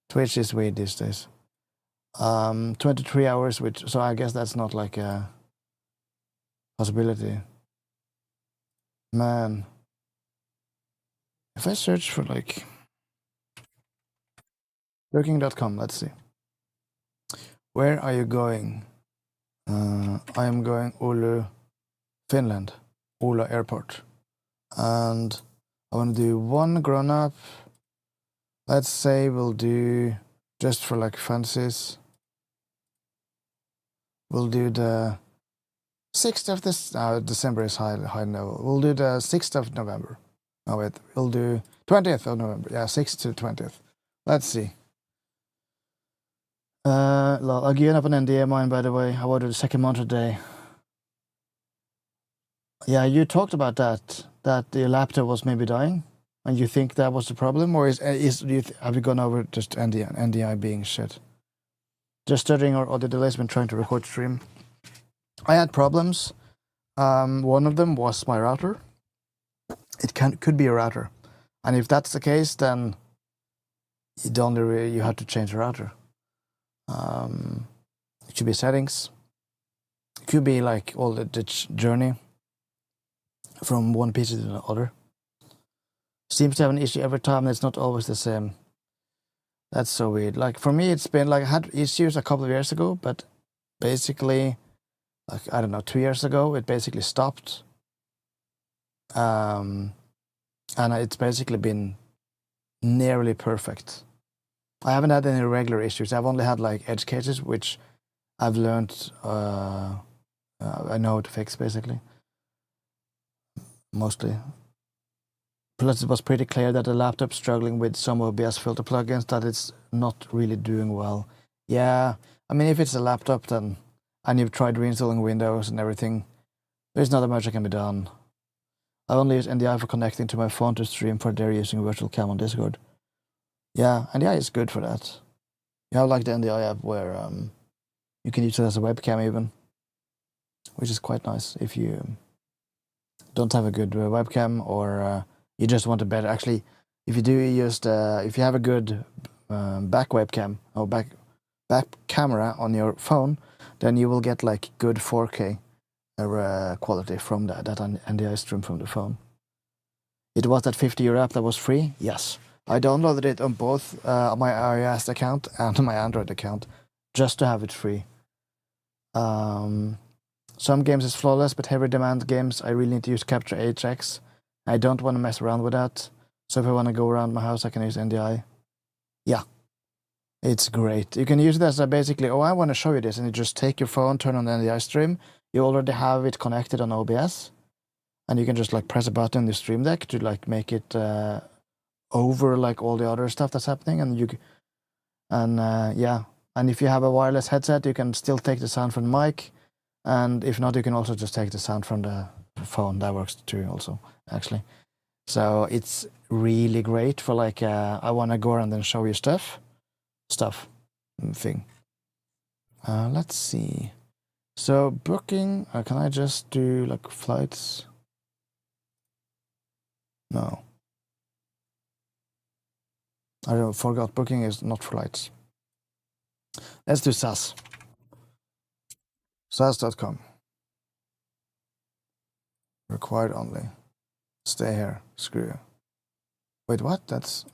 Twitch is weird these days. 23 hours, so I guess that's not like a possibility. Man. If I search for like Booking.com, let's see. Where are you going? I am going Oulu, Finland, Oulu Airport. And I want to do one grown-up. Let's say we'll do, just for like fancies, we'll do the 6th of this, December is high level. We'll do the 6th of November. Oh wait, we'll do 20th of November. Yeah, 6th to 20th. Let's see. I'll give up an NDA mine, by the way. I ordered the second month today. Yeah, you talked about that your laptop was maybe dying, and you think that was the problem, or have you gone over just NDI being shit? Just studying or the delays when trying to record stream. I had problems. One of them was my router. It could be a router, and if that's the case, then you have to change the router. It should be settings. It could be like all the journey from one PC to the other. Seems to have an issue every time. It's not always the same. That's so weird. Like for me, it's been like I had issues a couple of years ago, but basically, like I don't know, 2 years ago, it basically stopped. And it's basically been nearly perfect. I haven't had any regular issues. I've only had like edge cases, which I've learned I know how to fix basically. Mostly. Plus it was pretty clear that the laptop struggling with some OBS filter plugins, that it's not really doing well. Yeah, I mean if it's a laptop then, and you've tried reinstalling Windows and everything, there's not that much that can be done. I only use NDI for connecting to my phone to stream for there using virtual cam on Discord. Yeah, NDI is good for that. You have like the NDI app where you can use it as a webcam even, which is quite nice if you don't have a good webcam, or you just want a better. Actually, if you do use if you have a good back webcam or back camera on your phone, then you will get like good 4K quality from that NDI stream from the phone. It was that €50 app that was free. Yes, I downloaded it on both my iOS account and my Android account just to have it free. Some games is flawless, but heavy demand games, I really need to use Capture HX. I don't want to mess around with that. So if I want to go around my house, I can use NDI. Yeah, it's great. You can use it as basically, I want to show you this, and you just take your phone, turn on the NDI stream. You already have it connected on OBS, and you can just like press a button in the stream deck to like make it over like all the other stuff that's happening, and yeah. And if you have a wireless headset, you can still take the sound from the mic. And if not, you can also just take the sound from the phone. That works too also, actually. So it's really great for like, I want to go around and show you stuff thing. Let's see. So booking, can I just do like flights? No. I forgot, booking is not flights. Let's do SAS. SAS.com. Required only. Stay here. Screw you. Wait, what? That's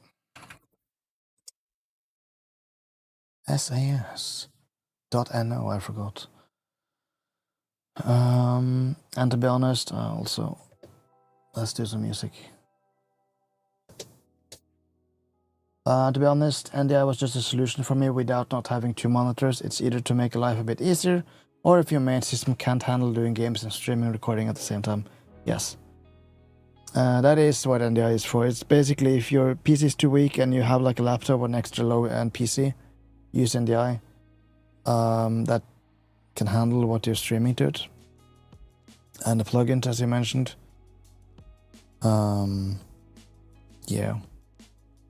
SAS.no, I forgot. And to be honest, also, let's do some music. To be honest, NDI was just a solution for me without not having 2 monitors. It's either to make life a bit easier, or if your main system can't handle doing games and streaming and recording at the same time. Yes. That is what NDI is for. It's basically if your PC is too weak and you have like a laptop or an extra low-end PC, use NDI. That can handle what you're streaming to it. And the plugins, as you mentioned. Yeah.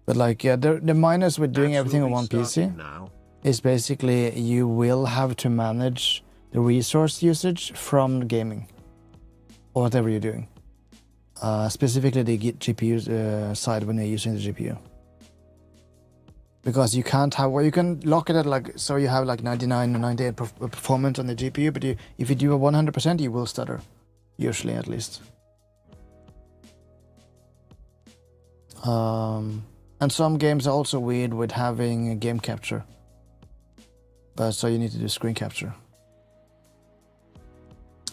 But like, yeah, the minus with doing everything on one PC is basically you will have to manage the resource usage from gaming or whatever you're doing. Specifically the GPU side when you're using the GPU. Because you can't have, well, you can lock it at like, so you have like 99 or 98 performance on the GPU, but if you do a 100%, you will stutter. Usually, at least. And some games are also weird with having a game capture. But so you need to do screen capture.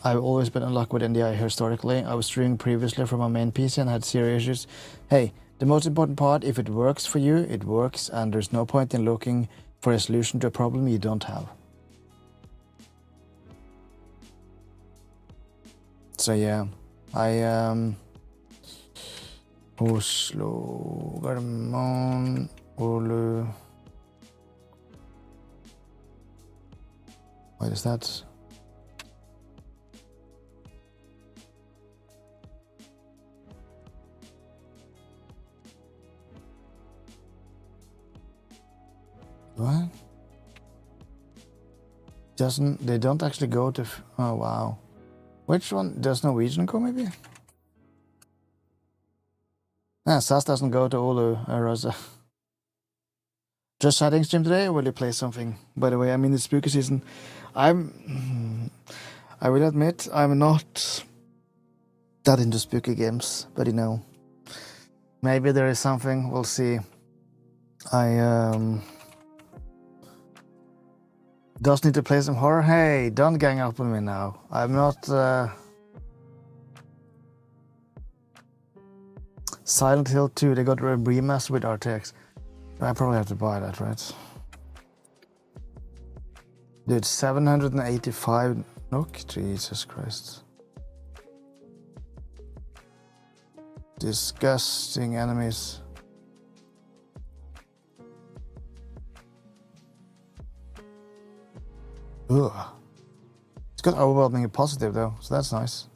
I've always been in luck with NDI historically. I was streaming previously from my main PC and had serious issues. Hey, the most important part, if it works for you, it works, and there's no point in looking for a solution to a problem you don't have. So yeah, Oslo, Gardermoen, Olu. What is that? What? They don't actually go to, oh wow. Which one? Does Norwegian go maybe? SAS doesn't go to Oulu, Rosa. Just chatting stream today, or will you play something? By the way, I'm in the spooky season. I will admit, I'm not that into spooky games, but you know, maybe there is something, we'll see. Does need to play some horror? Hey, don't gang up on me now. I'm not... Silent Hill 2, they got a remaster with RTX. I probably have to buy that, right? Dude, 785 NOK? Jesus Christ. Disgusting enemies. Ugh. It's got overwhelmingly positive though, so that's nice.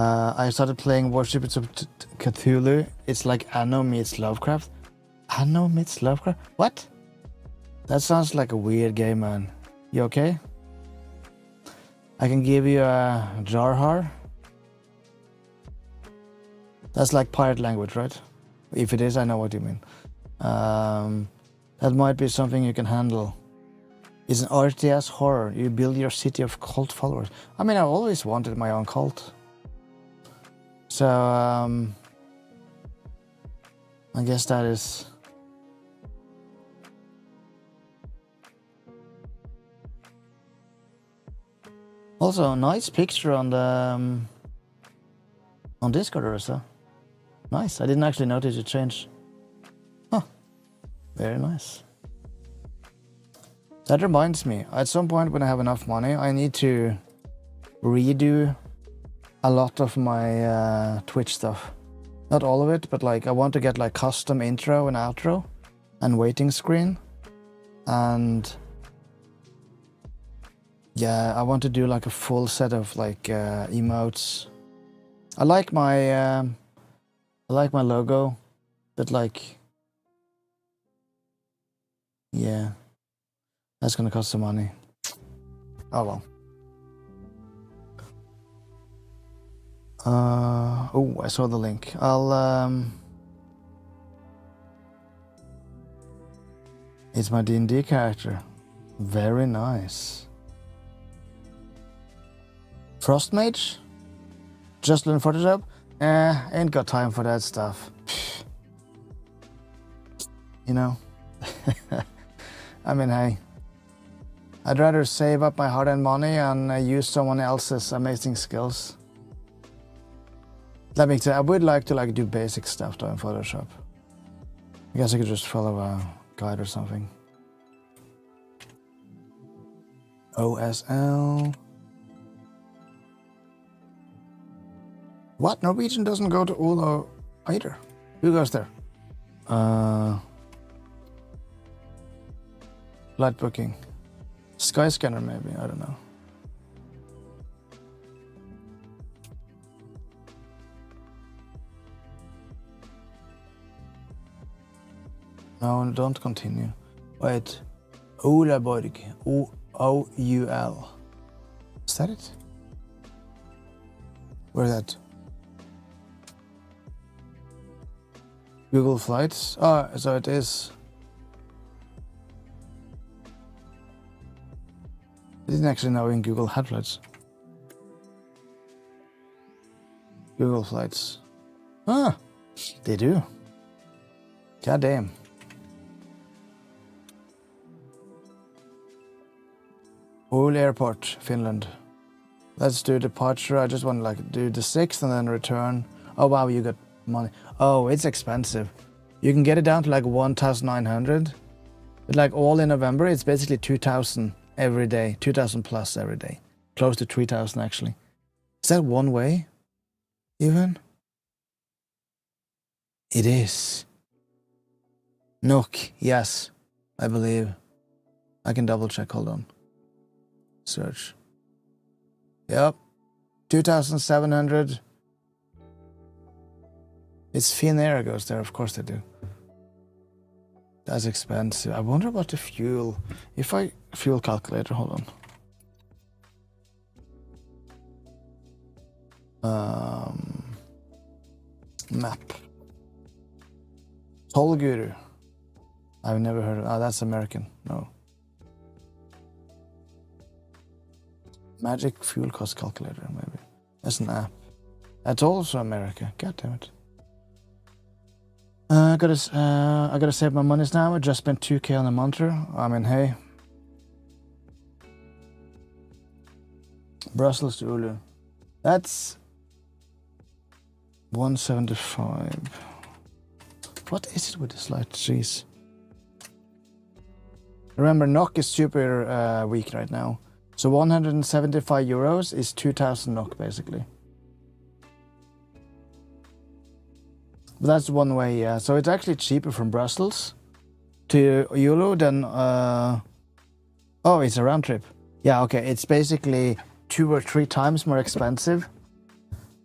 I started playing Worship of Cthulhu. It's like Anno meets Lovecraft. Anno meets Lovecraft? What? That sounds like a weird game, man. You okay? I can give you a Jarhar. That's like pirate language, right? If it is, I know what you mean. That might be something you can handle. It's an RTS horror. You build your city of cult followers. I mean, I've always wanted my own cult. So, I guess that is... Also, nice picture on the... on Discord or so. Nice. I didn't actually notice it changed. Huh. Very nice. That reminds me, at some point when I have enough money, I need to redo a lot of my Twitch stuff. Not all of it, but like I want to get like custom intro and outro and waiting screen. And yeah, I want to do like a full set of like emotes. I like my logo, but like, yeah, that's gonna cost some money. Oh well. Oh, I saw the link. It's my D&D character. Very nice. Frost Mage? Just learn Photoshop? Ain't got time for that stuff. You know? I mean, hey. I'd rather save up my hard-earned money and use someone else's amazing skills. That makes sense. I would like to like do basic stuff though in Photoshop. I guess I could just follow a guide or something. OSL. What? Norwegian doesn't go to Olo either. Who goes there? Flight booking. Skyscanner maybe, I don't know. No, don't continue. Wait. Olaborg. O-O-U-L. Is that it? Where's that? Google Flights? Oh, so it is. I didn't actually know in Google had flights. Google Flights. Ah, they do. God damn. Oulu Airport, Finland. Let's do departure. I just want to like do the 6th and then return. Oh wow, you got money. Oh, it's expensive. You can get it down to like 1,900. But like all in November, it's basically 2,000 every day. 2,000 plus every day. Close to 3,000 actually. Is that one way? Even? It is. NOK, yes. I believe. I can double check, hold on. Search. Yep. 2,700. It's Finnair goes there, of course they do. That's expensive. I wonder about the fuel. If I fuel calculator, hold on. Map. Toll Guru. I've never heard of. Oh, that's American. No. Magic fuel cost calculator, maybe. That's an app. That's also America. God damn it. I gotta save my monies now. I just spent 2K on a monitor. I mean, hey. Brussels to Ulu. That's 175. What is it with this light? Jeez. Remember, NOK is super weak right now. So 175 euros is 2,000 NOK basically. But that's one way, yeah. So it's actually cheaper from Brussels to Oulu than... Oh, it's a round trip. Yeah, okay. It's basically 2 or 3 times more expensive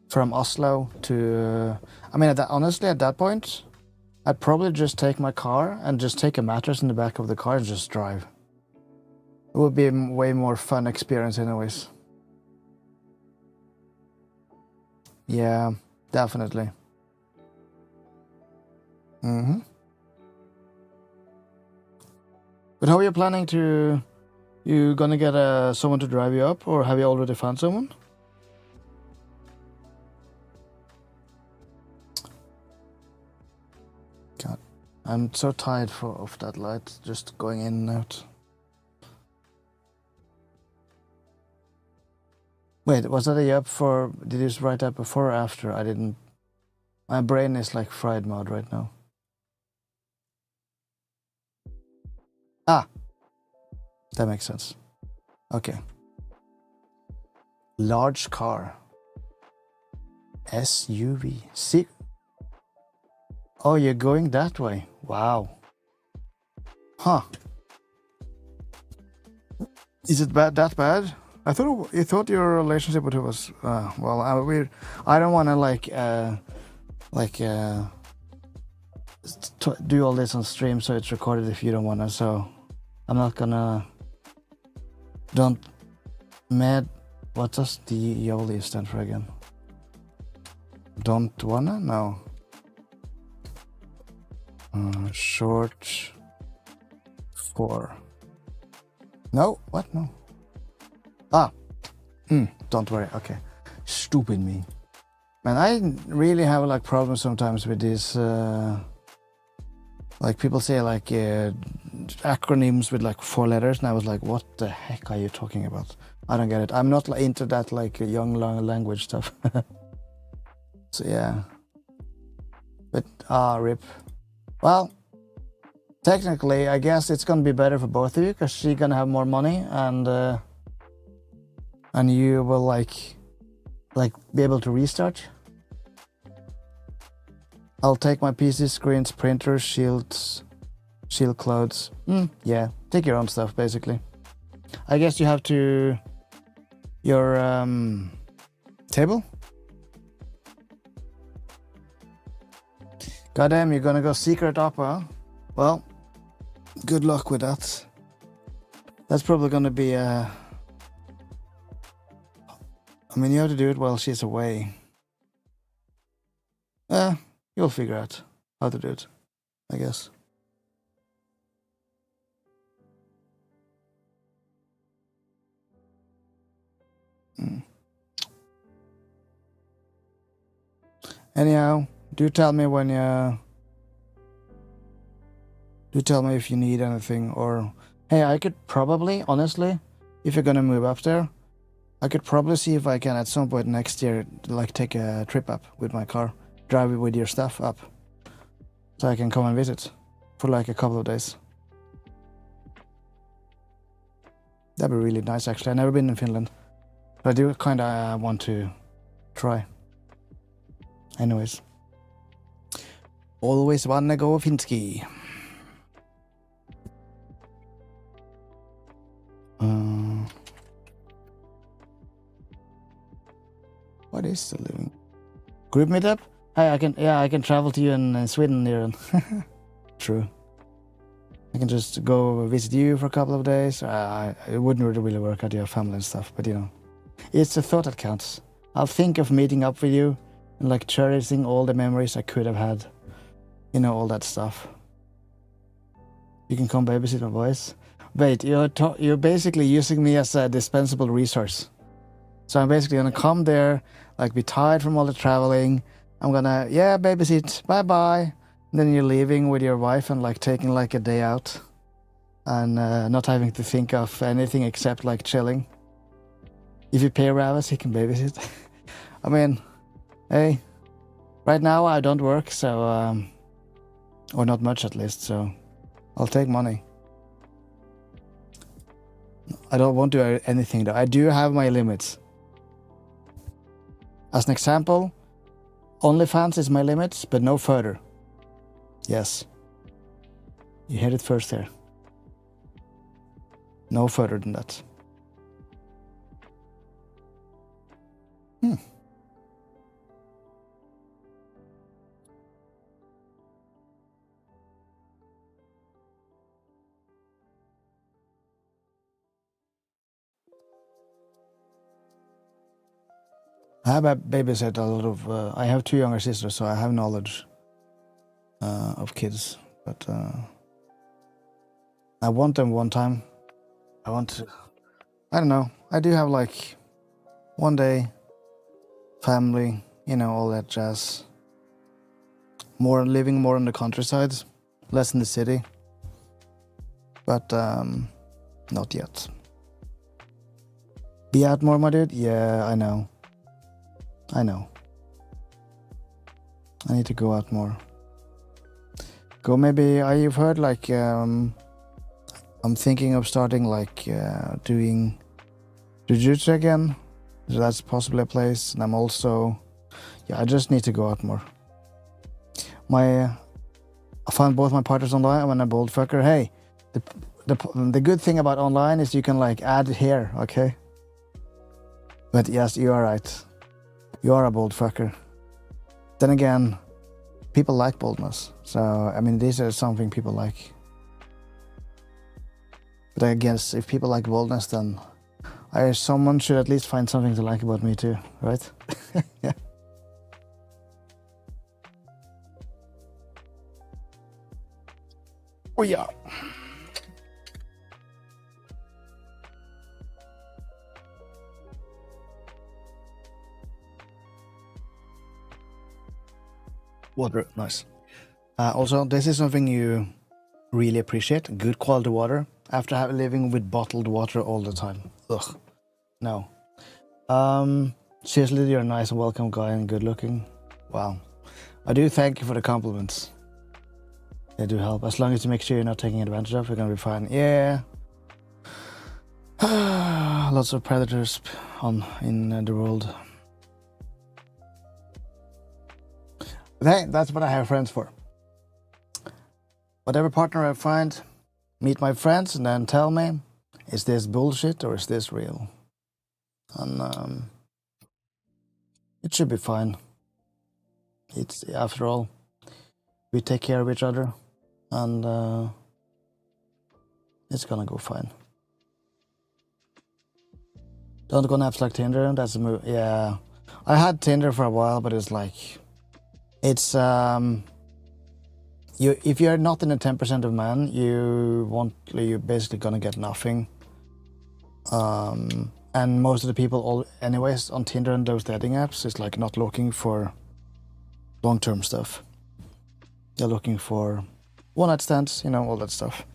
from Oslo to... I mean, honestly, at that point, I'd probably just take my car and just take a mattress in the back of the car and just drive. It would be a way more fun experience anyways. Yeah, definitely. Mm-hmm. But how are you planning to... You gonna get someone to drive you up, or have you already found someone? God, I'm so tired of that light just going in and out. Wait, was that a yup for... Did you write that before or after? I didn't... My brain is like fried mode right now. Ah! That makes sense. Okay. Large car. SUV. See? Oh, you're going that way. Wow. Huh. Is it that bad? I thought you thought your relationship with her was well. I don't want to do all this on stream, so it's recorded if you don't want to. So I'm not gonna. Don't mad. What does the YOLI stand for again? Don't wanna? No. Short for. No. What? No. Ah. Don't worry. Okay. Stupid me. Man, I really have like problems sometimes with this. Like people say like acronyms with like 4 letters, and I was like, what the heck are you talking about? I don't get it. I'm not like, into that like young language stuff. So yeah. But rip. Well, technically, I guess it's gonna be better for both of you because she's gonna have more money, and you will like be able to restart. I'll take my PC, screens, printers, shield clothes. Yeah, take your own stuff basically. I guess you have to your table. Goddamn, you're gonna go secret opera. Well, good luck with that. That's probably gonna be I mean, you have to do it while she's away. You'll figure out how to do it, I guess. Anyhow, do tell me when you... Do tell me if you need anything, or... Hey, I could probably, honestly, if you're gonna move up there, I could probably see if I can at some point next year, like, take a trip up with my car. Drive it with your stuff up. So I can come and visit for like a couple of days. That'd be really nice, actually. I've never been in Finland. But I do kind of want to try. Anyways. Always wanna go Finski. What is the living? Group meetup? Hey, I can travel to you in Sweden here. True. I can just go visit you for a couple of days. It wouldn't really work out, your family and stuff, but you know, it's a thought that counts. I'll think of meeting up with you and like cherishing all the memories I could have had. You know, all that stuff. You can come babysit my boys. Wait, you're basically using me as a dispensable resource. So I'm basically gonna come there, like be tired from all the traveling. I'm gonna, yeah, babysit, bye-bye. And then you're leaving with your wife and like taking like a day out. And not having to think of anything except like chilling. If you pay Ravis, he can babysit. I mean, hey, right now I don't work, so, or not much at least, so I'll take money. I don't want to do anything though. I do have my limits. As an example, OnlyFans is my limit, but no further. Yes. You heard it first here. No further than that. I have babysat a lot of. I have 2 younger sisters, so I have knowledge of kids. But I want them one time. I want to. I don't know. I do have like one day family, all that jazz. Living more in the countryside, less in the city. But not yet. Be out more, my dude? Yeah, I know. I need to go out more. Go maybe, you've heard like, I'm thinking of starting like doing Jiu-Jitsu again. So that's possibly a place. And I'm also, I just need to go out more. I found both my partners online when I'm a bold fucker. Hey, the good thing about online is you can like add here, okay? But yes, you are right. You are a bold fucker. Then again, people like boldness. So, I mean, these are something people like. But I guess if people like boldness, then someone should at least find something to like about me too, right? Yeah. Oh yeah. Water, nice. Also, this is something you really appreciate. Good quality water. After living with bottled water all the time. Ugh. No. Seriously, you're a nice and welcome guy and good looking. Wow. I do thank you for the compliments. They do help. As long as you make sure you're not taking advantage of, you're gonna be fine. Yeah. Lots of predators in the world. But hey, that's what I have friends for. Whatever partner I find, meet my friends and then tell me, is this bullshit or is this real? And it should be fine. It's, after all, we take care of each other and it's gonna go fine. Don't go apps like Tinder, that's a move. Yeah, I had Tinder for a while, but it's like, it's if you're not in the 10% of men, you're basically gonna get nothing. And most of the people, anyways, on Tinder and those dating apps, is like not looking for long-term stuff. They're looking for one-night stands, all that stuff.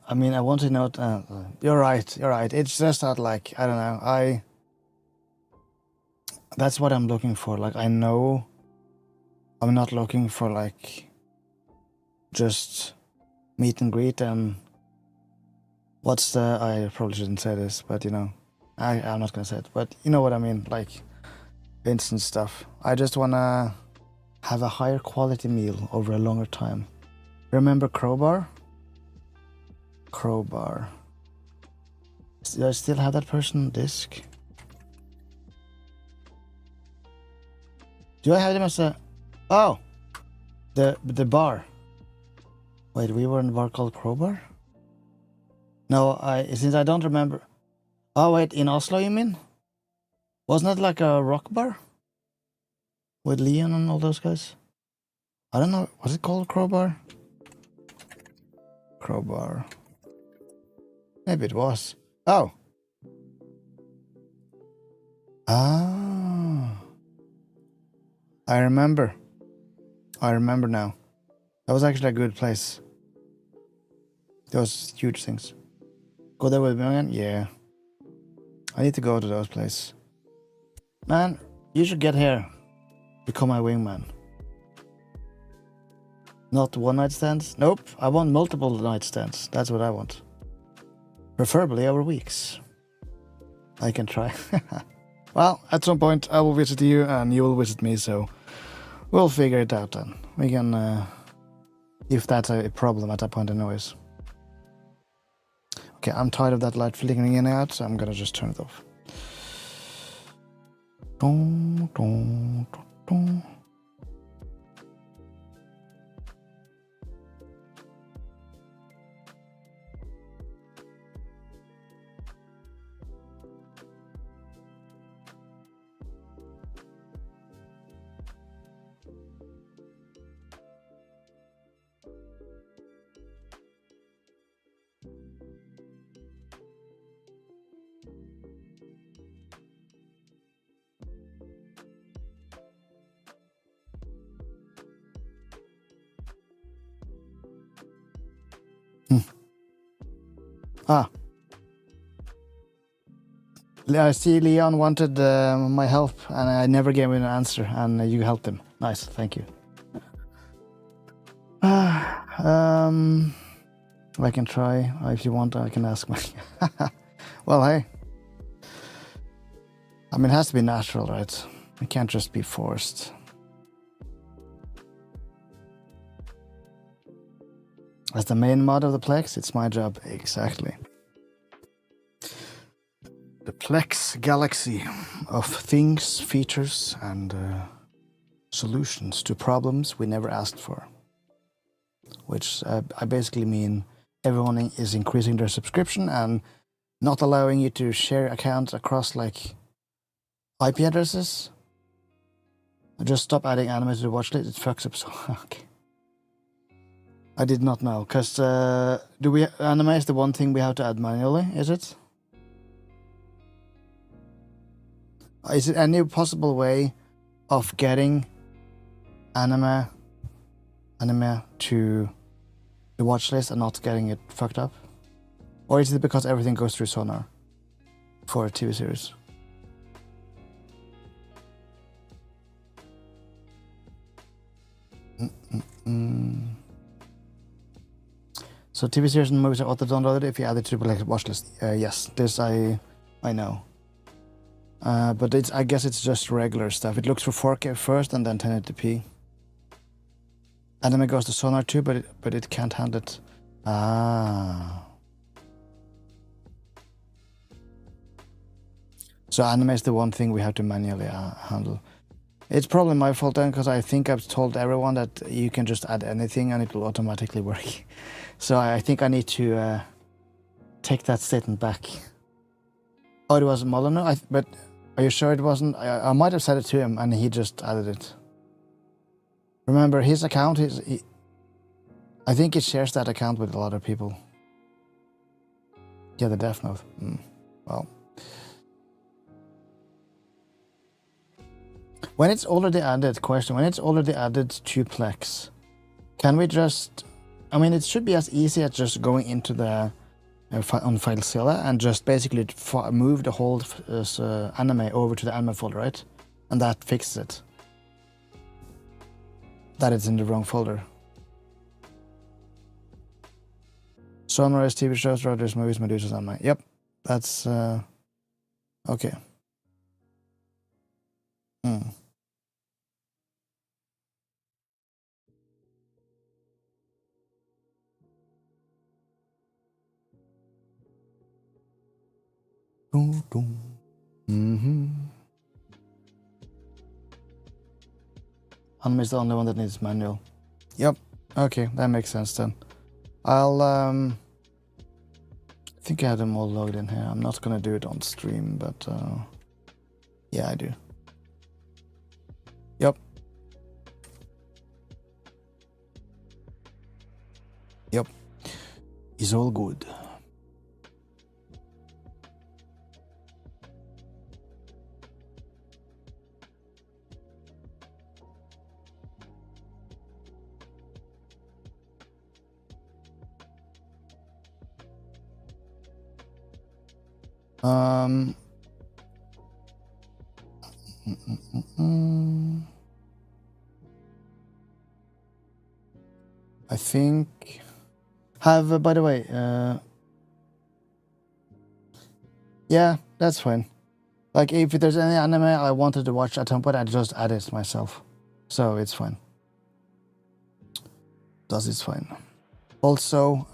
I mean, I want to note. You're right. It's just that, like, I don't know. That's what I'm looking for. Like, I know I'm not looking for like just meet and greet and I probably shouldn't say this, but I'm not gonna say it. But you know what I mean, like instant stuff. I just wanna have a higher quality meal over a longer time. Remember Crowbar? Do I still have that person on disc? Do I have them as a... Oh! The bar. Wait, we were in a bar called Crowbar? No, since I don't remember... Oh wait, in Oslo you mean? Wasn't it like a rock bar? With Leon and all those guys? I don't know, was it called Crowbar? Crowbar. Maybe it was. Oh. Ah. I remember now. That was actually a good place. Those huge things. Go there with me again? Yeah. I need to go to those places. Man, you should get here. Become my wingman. Not one night stands? Nope. I want multiple night stands. That's what I want. Preferably over weeks. I can try. Well, at some point I will visit you and you will visit me, so We'll figure it out then. We can, if that's a problem at that point anyways. Okay, I'm tired of that light flickering in and out, so I'm gonna just turn it off. Dun, dun, dun, dun. Ah. I see Leon wanted my help, and I never gave him an answer, and you helped him. Nice, thank you. I can try. If you want, I can ask my... Well, hey. I mean, it has to be natural, right? It can't just be forced. As the main mod of the Plex, it's my job. Exactly. The Plex galaxy of things, features, and solutions to problems we never asked for. Which I basically mean everyone is increasing their subscription and not allowing you to share accounts across like IP addresses. Just stop adding anime to the watch list. It fucks up so... Okay. I did not know, because anime is the one thing we have to add manually, is it? Is it any possible way of getting anime to the watch list and not getting it fucked up? Or is it because everything goes through Sonar for a TV series? So TV series and movies are auto-downloaded if you add it to the watch list. Yes, this I know. But I guess it's just regular stuff. It looks for 4K first and then 1080p. Anime goes to Sonar too, but it can't handle it. Ah. So anime is the one thing we have to manually handle. It's probably my fault then, because I think I've told everyone that you can just add anything and it will automatically work. So I think I need to take that statement back. Oh, it was Molyneux? But are you sure it wasn't? I might have said it to him and he just added it. Remember, his account, I think it shares that account with a lot of people. Yeah, the Death Note. Well. When it's already added, when it's already added to Plex, can we just... I mean, it should be as easy as just going into the on FileZilla and just basically move the whole anime over to the anime folder, right? And that fixes it. That it's in the wrong folder. Sunrise, TV shows, Rogers, movies, Medusas, anime. Yep, that's... okay. Anime is the only one that needs manual. Yep. Okay, that makes sense then. I'll I think I have them all logged in here. I'm not gonna do it on stream, but yeah, I do. Yep. Yep. It's all good. I think by the way, yeah, that's fine. Like if there's any anime I wanted to watch at some point, I just add it myself. so it's fine. It's fine. Also,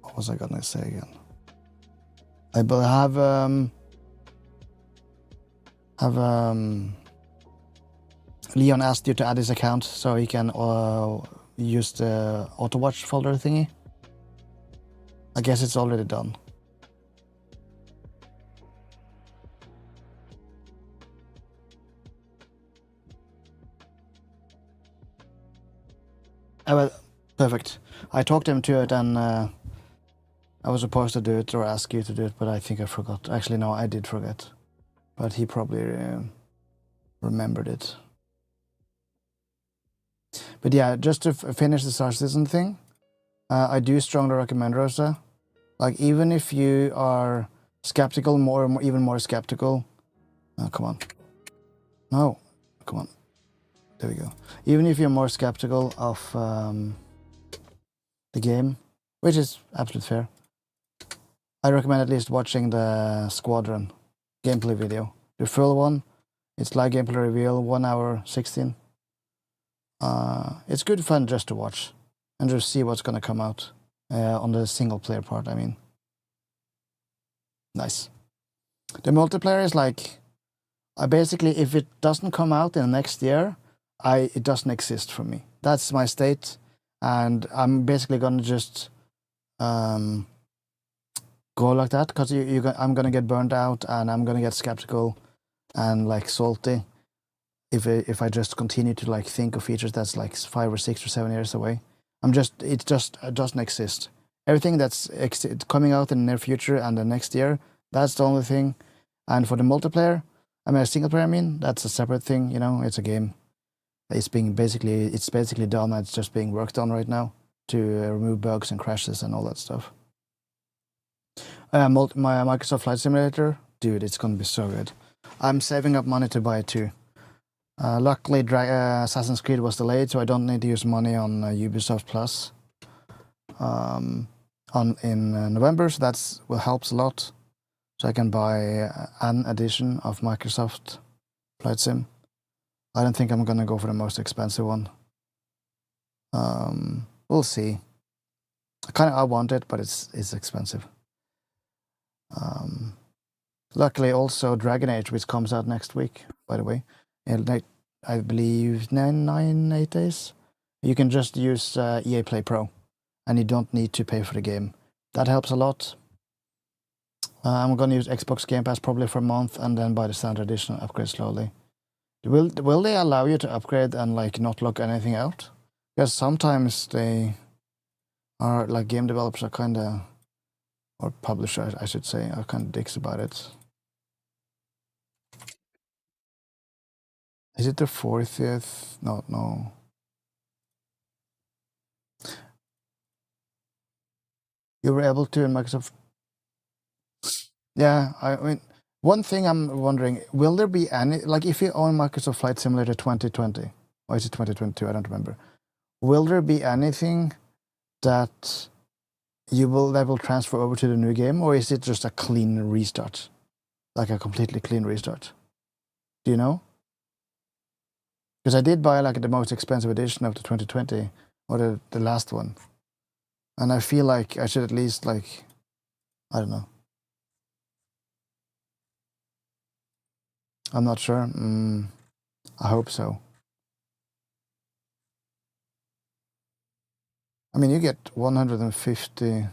what was I gonna say again? I will have Leon asked you to add his account so he can use the auto watch folder thingy. I guess it's already done. Well, perfect. I talked him to it, and I was supposed to do it or ask you to do it, but I think I forgot. Actually, no, I did forget. But he probably remembered it. But yeah, just to finish the Star Citizen thing, I do strongly recommend Rosa. Like, even if you are skeptical, even more skeptical. Oh, come on. No, come on. There we go. Even if you're more skeptical of the game, which is absolutely fair, I recommend at least watching the Squadron gameplay video. The full one, it's live gameplay reveal, 1 hour 16. It's good fun just to watch and just see what's gonna come out on the single player part, I mean. Nice. The multiplayer is like, basically, if it doesn't come out in the next year, it doesn't exist for me. That's my state, and I'm basically gonna just go like that, because I'm gonna get burned out, and I'm gonna get skeptical and like salty if I just continue to like think of features that's like 5 or 6 or 7 years away. It doesn't exist. Everything that's coming out in the near future and the next year, that's the only thing. And for the multiplayer, I mean, a single player, I mean, that's a separate thing, you know, it's a game. It's basically done, it's just being worked on right now to remove bugs and crashes and all that stuff. My Microsoft Flight Simulator, dude, it's gonna be so good. I'm saving up money to buy it too. Luckily, Assassin's Creed was delayed, so I don't need to use money on Ubisoft Plus in November, so that helps a lot. So I can buy an edition of Microsoft Flight Sim. I don't think I'm gonna go for the most expensive one. We'll see. I want it, but it's expensive. Luckily, also Dragon Age, which comes out next week, by the way, I believe 8 days. You can just use EA Play Pro, and you don't need to pay for the game. That helps a lot. I'm gonna use Xbox Game Pass probably for a month, and then buy the standard edition and upgrade slowly. Will they allow you to upgrade and like not lock anything out? Because sometimes they are like, game developers are kinda, or publishers I should say, are kinda dicks about it. Is it the 40th? No. You were able to in Microsoft. Yeah, I mean, one thing I'm wondering, will there be any, like, if you own Microsoft Flight Simulator 2020, or is it 2022? I don't remember. Will there be anything that will transfer over to the new game, or is it just a clean restart? Like a completely clean restart? Do you know? Because I did buy like the most expensive edition of the 2020, or the last one. And I feel like I should at least, like, I don't know. I'm not sure. I hope so. I mean, you get 150...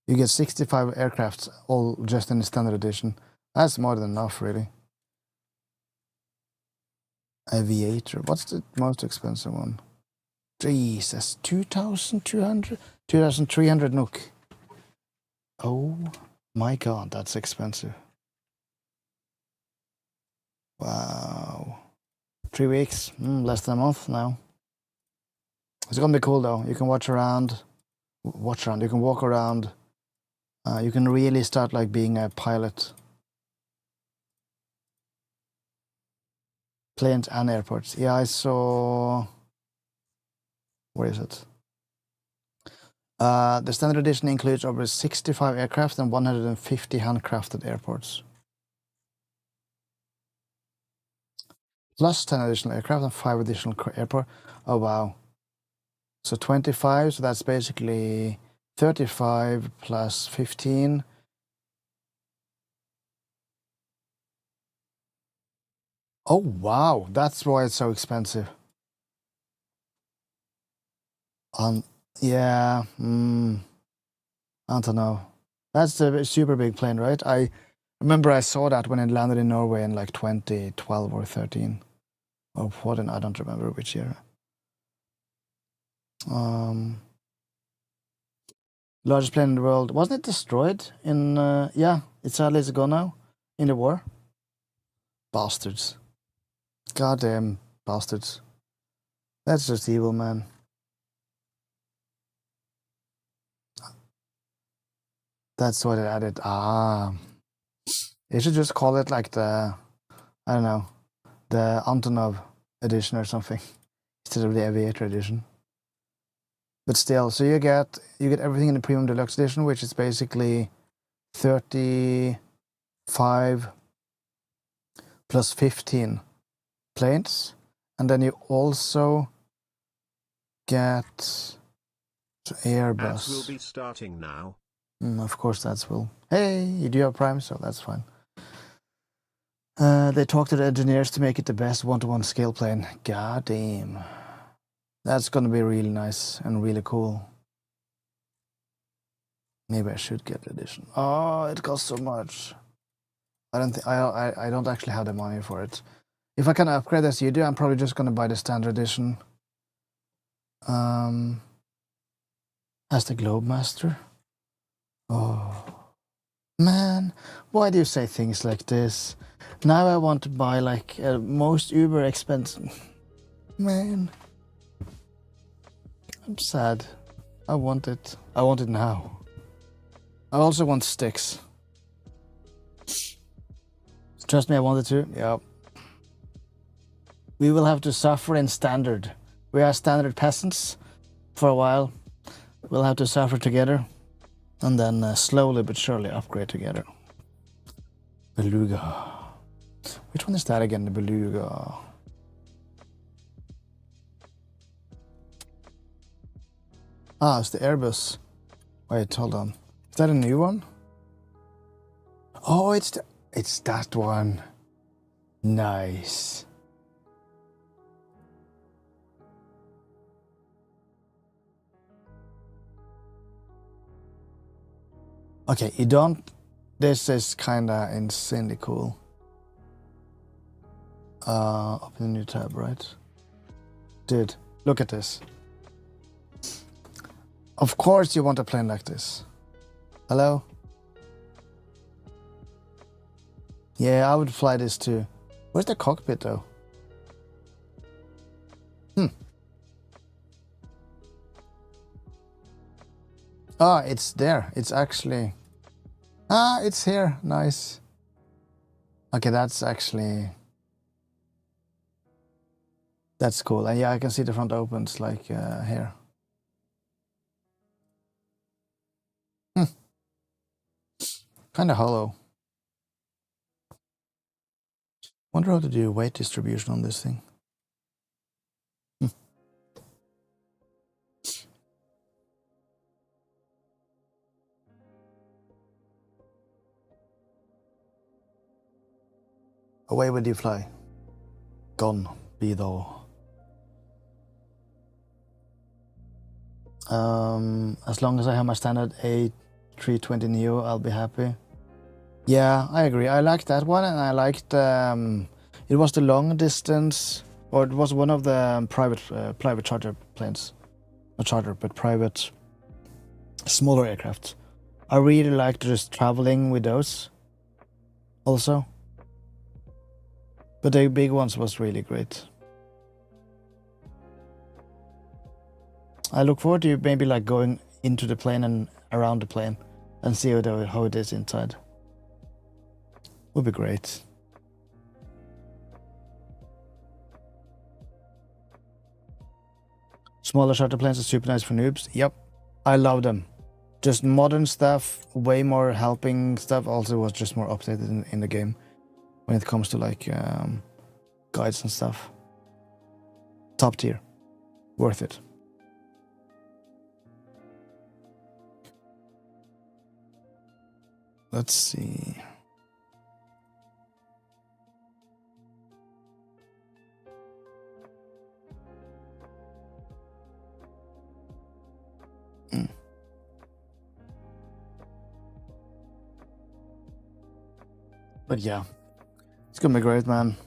You get 65 aircrafts, all just in the standard edition. That's more than enough, really. Aviator. What's the most expensive one? Jesus, 2,200? 2,300 NOK. Oh my god, that's expensive. Wow. 3 weeks, less than a month now. It's gonna be cool though. You can watch around. You can walk around. You can really start like being a pilot. Planes and airports. Yeah, I saw... Where is it? The standard edition includes over 65 aircraft and 150 handcrafted airports. plus 10 additional aircraft and 5 additional airport. Oh, wow. So 25, so that's basically 35 plus 15. Oh, wow. That's why it's so expensive. Yeah. I don't know. That's a super big plane, right? I remember I saw that when it landed in Norway in like 2012 or 13. Or what, and I don't remember which year. Largest plane in the world. Wasn't it destroyed in, yeah, it's sadly it's gone now, in the war? Bastards. Goddamn bastards. That's just evil, man. That's what it added. They should just call it like the, I don't know, the Antonov edition or something, instead of the Aviator edition. But still, so you get everything in the Premium Deluxe edition, which is basically 35 plus 15 planes, and then you also get Airbus. Ads will be starting now. Of course, that's will. Hey, you do have Prime, so that's fine. They talk to the engineers to make it the best one-to-one scale plane. God damn. That's gonna be really nice and really cool. Maybe I should get the edition. Oh, it costs so much. I don't think I don't actually have the money for it. If I can upgrade as you do, I'm probably just gonna buy the standard edition. As the Globemaster. Oh man, why do you say things like this? Now I want to buy like most uber expensive. Man. I'm sad. I want it. I want it now. I also want sticks. Trust me, I wanted to. Yep. We will have to suffer in standard. We are standard peasants for a while. We'll have to suffer together. And then slowly but surely upgrade together. Beluga. Which one is that again? The Beluga. It's the Airbus. Wait, hold on. Is that a new one? Oh, it's that one. Nice. Okay, you don't. This is kinda insanely cool. Open a new tab, right? Dude, look at this. Of course you want a plane like this. Hello? Yeah, I would fly this too. Where's the cockpit though? It's there. It's actually... it's here. Nice. Okay, that's actually... That's cool. And yeah, I can see the front opens like here. Kind of hollow. Wonder how to do weight distribution on this thing. Away with you fly. Gone be thou. As long as I have my standard A320 Neo, I'll be happy. Yeah, I agree. I liked that one, and I liked it was the long distance, or it was one of the private charter planes, not charter, but private smaller aircraft. I really liked just traveling with those, also. But the big ones was really great. I look forward to maybe like going into the plane and around the plane and see how it is inside. Would be great. Smaller charter planes are super nice for noobs. Yep, I love them. Just modern stuff, way more helping stuff. Also was just more updated in the game when it comes to like guides and stuff. Top tier. Worth it. Let's see. But yeah, it's gonna be great, man.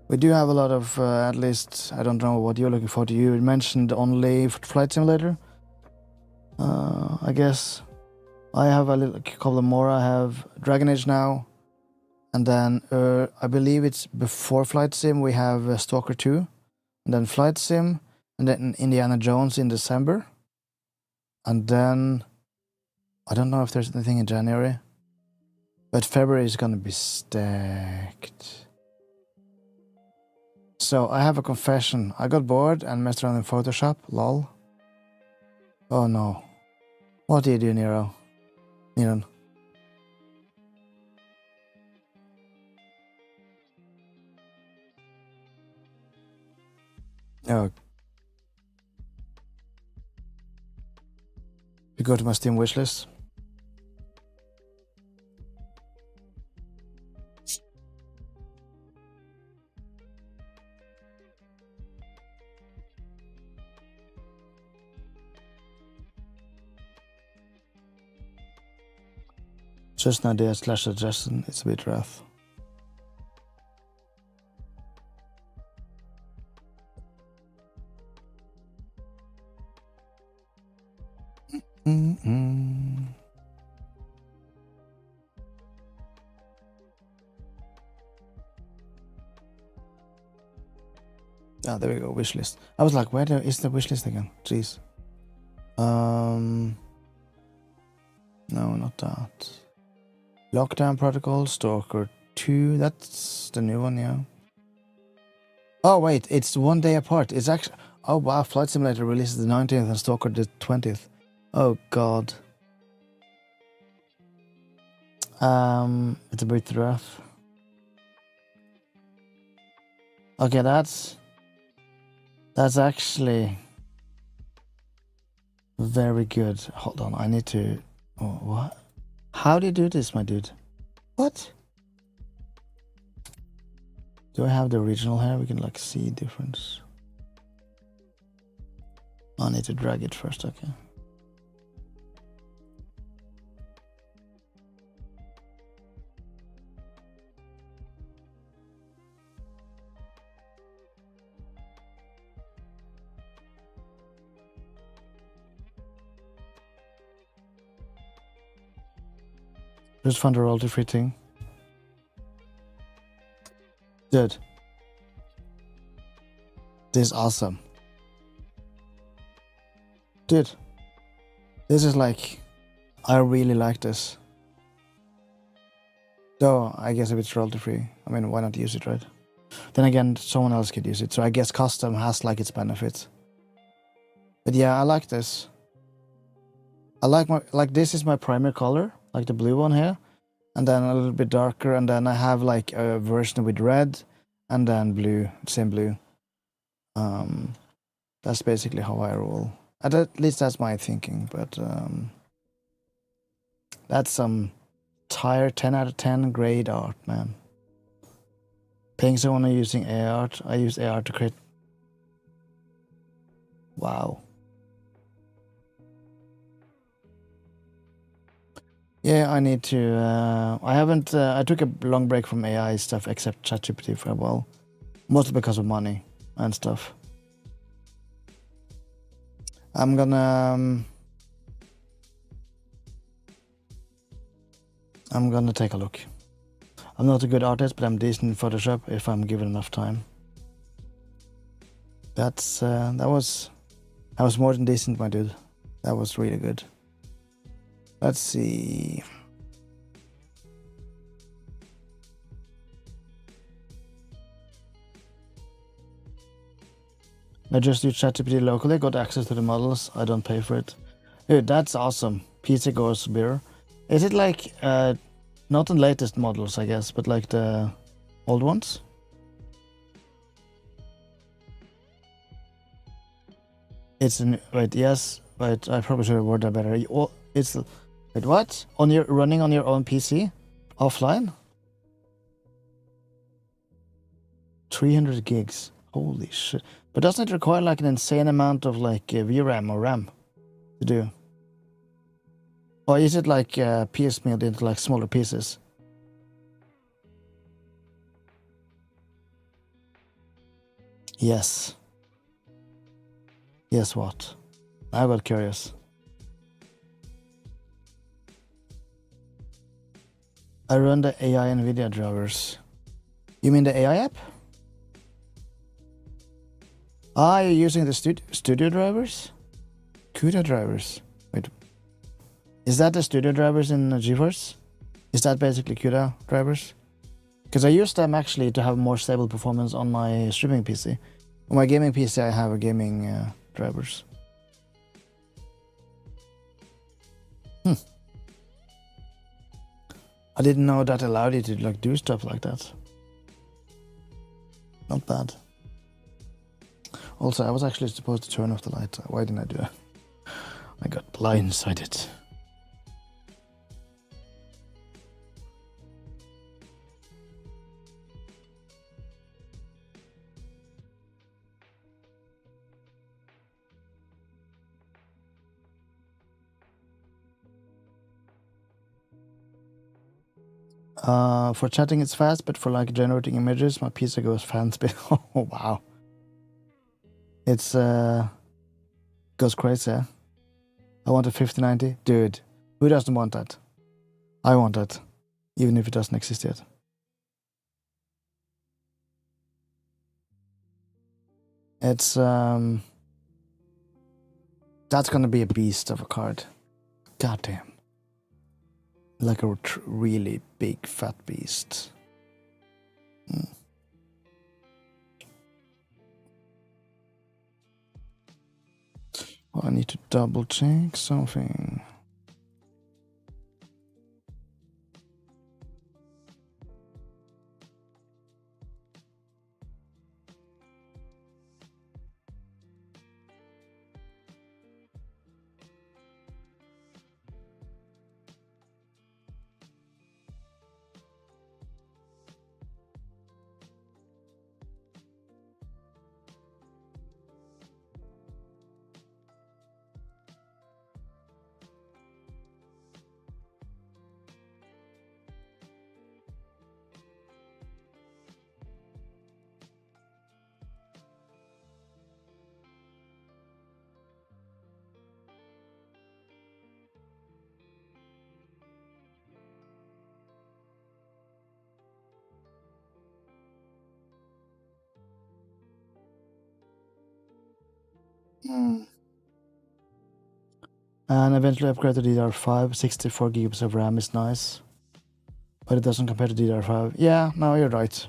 We do have a lot of, at least, I don't know what you're looking for. You mentioned only Flight Simulator. I guess I have a couple more. I have Dragon Age now. And then I believe it's before Flight Sim, we have Stalker 2. And then Flight Sim. And then Indiana Jones in December. And then, I don't know if there's anything in January. But February is gonna be stacked. So I have a confession. I got bored and messed around in Photoshop. Lol. Oh no. What do you do, Nero? Neron. Oh. You go to my Steam wishlist. Just an idea / suggestion. It's a bit rough. Ah, there we go. Wishlist. I was like, where is the wishlist again? Jeez. No, not that. Lockdown Protocol, Stalker 2. That's the new one, yeah. Oh wait, it's 1 day apart. It's actually. Oh wow, Flight Simulator releases the 19th and Stalker the 20th. Oh god. It's a bit rough. Okay, that's actually very good. Hold on, I need to. Oh, what? How do you do this, my dude? What? Do I have the original here? We can like see difference. I need to drag it first, okay. Just found a royalty-free thing. Dude. This is awesome. Dude. This is like... I really like this. Though, I guess if it's royalty-free, I mean, why not use it, right? Then again, someone else could use it, so I guess custom has like its benefits. But yeah, I like this. I like this is my primary color, like the blue one here, and then a little bit darker, and then I have like a version with red, and then blue, same blue. That's basically how I roll. At least that's my thinking, but that's some tired 10 out of 10 grade art, man. Paying someone using AR, I use AR to create. Wow. Yeah, I need to. I haven't. I took a long break from AI stuff, except ChatGPT for a while, mostly because of money and stuff. I'm gonna take a look. I'm not a good artist, but I'm decent in Photoshop if I'm given enough time. That was more than decent, my dude. That was really good. Let's see. I just use ChatGPT locally, got access to the models. I don't pay for it. Dude, that's awesome. PC goes beer. Is it like, not the latest models, I guess, but like the old ones? It's an wait. Yes, but I probably should have worded that better. It's wait. What? On your running on your own PC, offline? 300 gigs. Holy shit! But doesn't it require like an insane amount of like VRAM or RAM to do? Or is it like piecemealed into like smaller pieces? Yes. Yes, what? I got curious. I run the AI NVIDIA drivers. You mean the AI app? Ah, you're using the studio drivers? CUDA drivers. Wait. Is that the studio drivers in GeForce? Is that basically CUDA drivers? Because I use them actually to have more stable performance on my streaming PC. On my gaming PC, I have a gaming drivers. I didn't know that allowed you to like do stuff like that. Not bad. Also, I was actually supposed to turn off the light. Why didn't I do that? I got blindsided. For chatting it's fast, but for like generating images, my PC goes fan speed. Oh wow. It's goes crazy. I want a 5090. Dude, who doesn't want that? I want that. Even if it doesn't exist yet. It's that's gonna be a beast of a card. Goddamn. Like a really big fat beast. Well, I need to double check something. And eventually upgrade to DDR5. 64 gigabytes of RAM is nice. But it doesn't compare to DDR5. Yeah, no, you're right.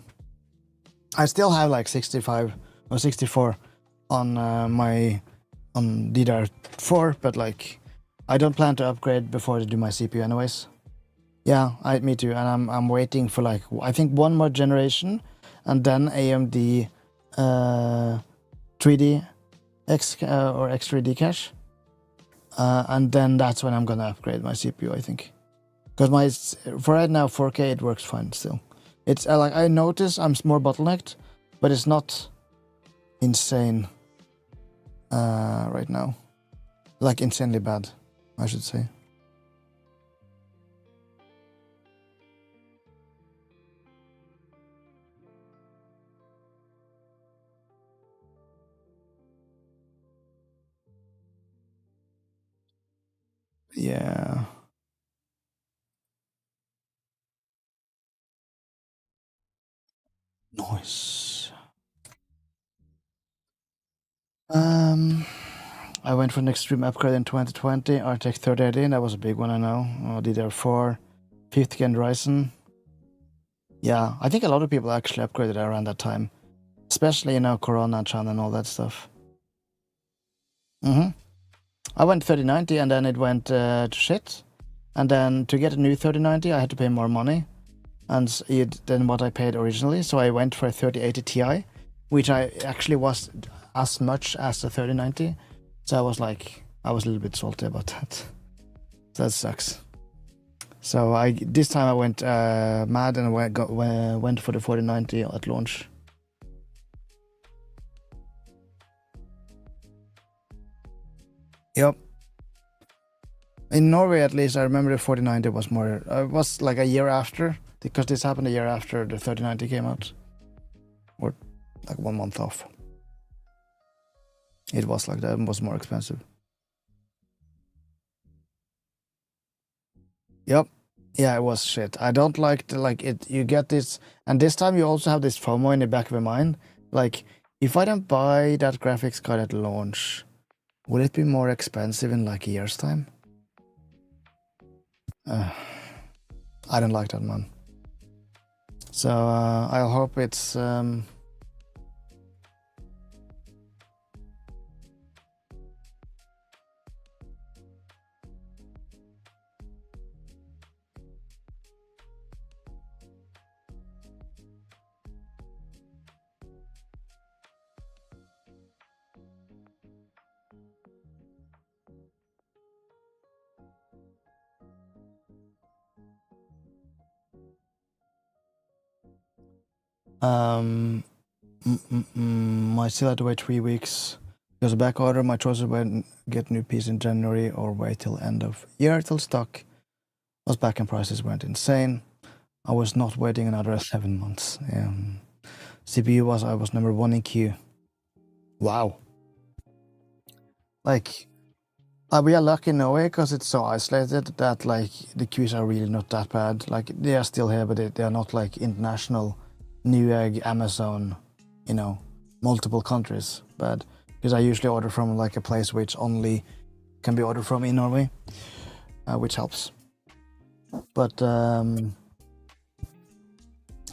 I still have like 65 or 64 on my DDR4, but like I don't plan to upgrade before I do my CPU anyways. Yeah, me too. And I'm waiting for like I think one more generation, and then AMD 3D X or X3D cache, and then that's when I'm gonna upgrade my CPU. I think, because for right now 4K it works fine still. It's like I notice I'm more bottlenecked, but it's not insane right now. Like insanely bad, I should say. Yeah. Nice. I went for an extreme upgrade in 2020, RTX 3080, that was a big one, I know. DDR4, 5th gen Ryzen. Yeah, I think a lot of people actually upgraded around that time. Especially, Corona, China and all that stuff. I went 3090 and then it went to shit. And then to get a new 3090, I had to pay more money than what I paid originally. So I went for a 3080 Ti, which I actually was as much as the 3090. So I was a little bit salty about that. That sucks. So this time I went mad and went for the 4090 at launch. Yep. In Norway, at least, I remember the 4090 was more. Was like a year after, because this happened a year after the 3090 came out, or like 1 month off. It was like that. It was more expensive. Yep. Yeah, it was shit. I don't like it. You get this, and this time you also have this FOMO in the back of your mind. Like, if I don't buy that graphics card at launch, will it be more expensive in like a year's time? I don't like that, man. So I hope it's I still had to wait 3 weeks because back order. My choice was get new piece in January or wait till end of year till stock was back and prices went insane. I was not waiting another 7 months. CPU I was number 1 in queue. Wow. Like, we are lucky in Norway because it's so isolated that like the queues are really not that bad. Like, they are still here, but they are not like international Newegg, Amazon, multiple countries bad. Because I usually order from like a place which only can be ordered from in Norway, which helps. But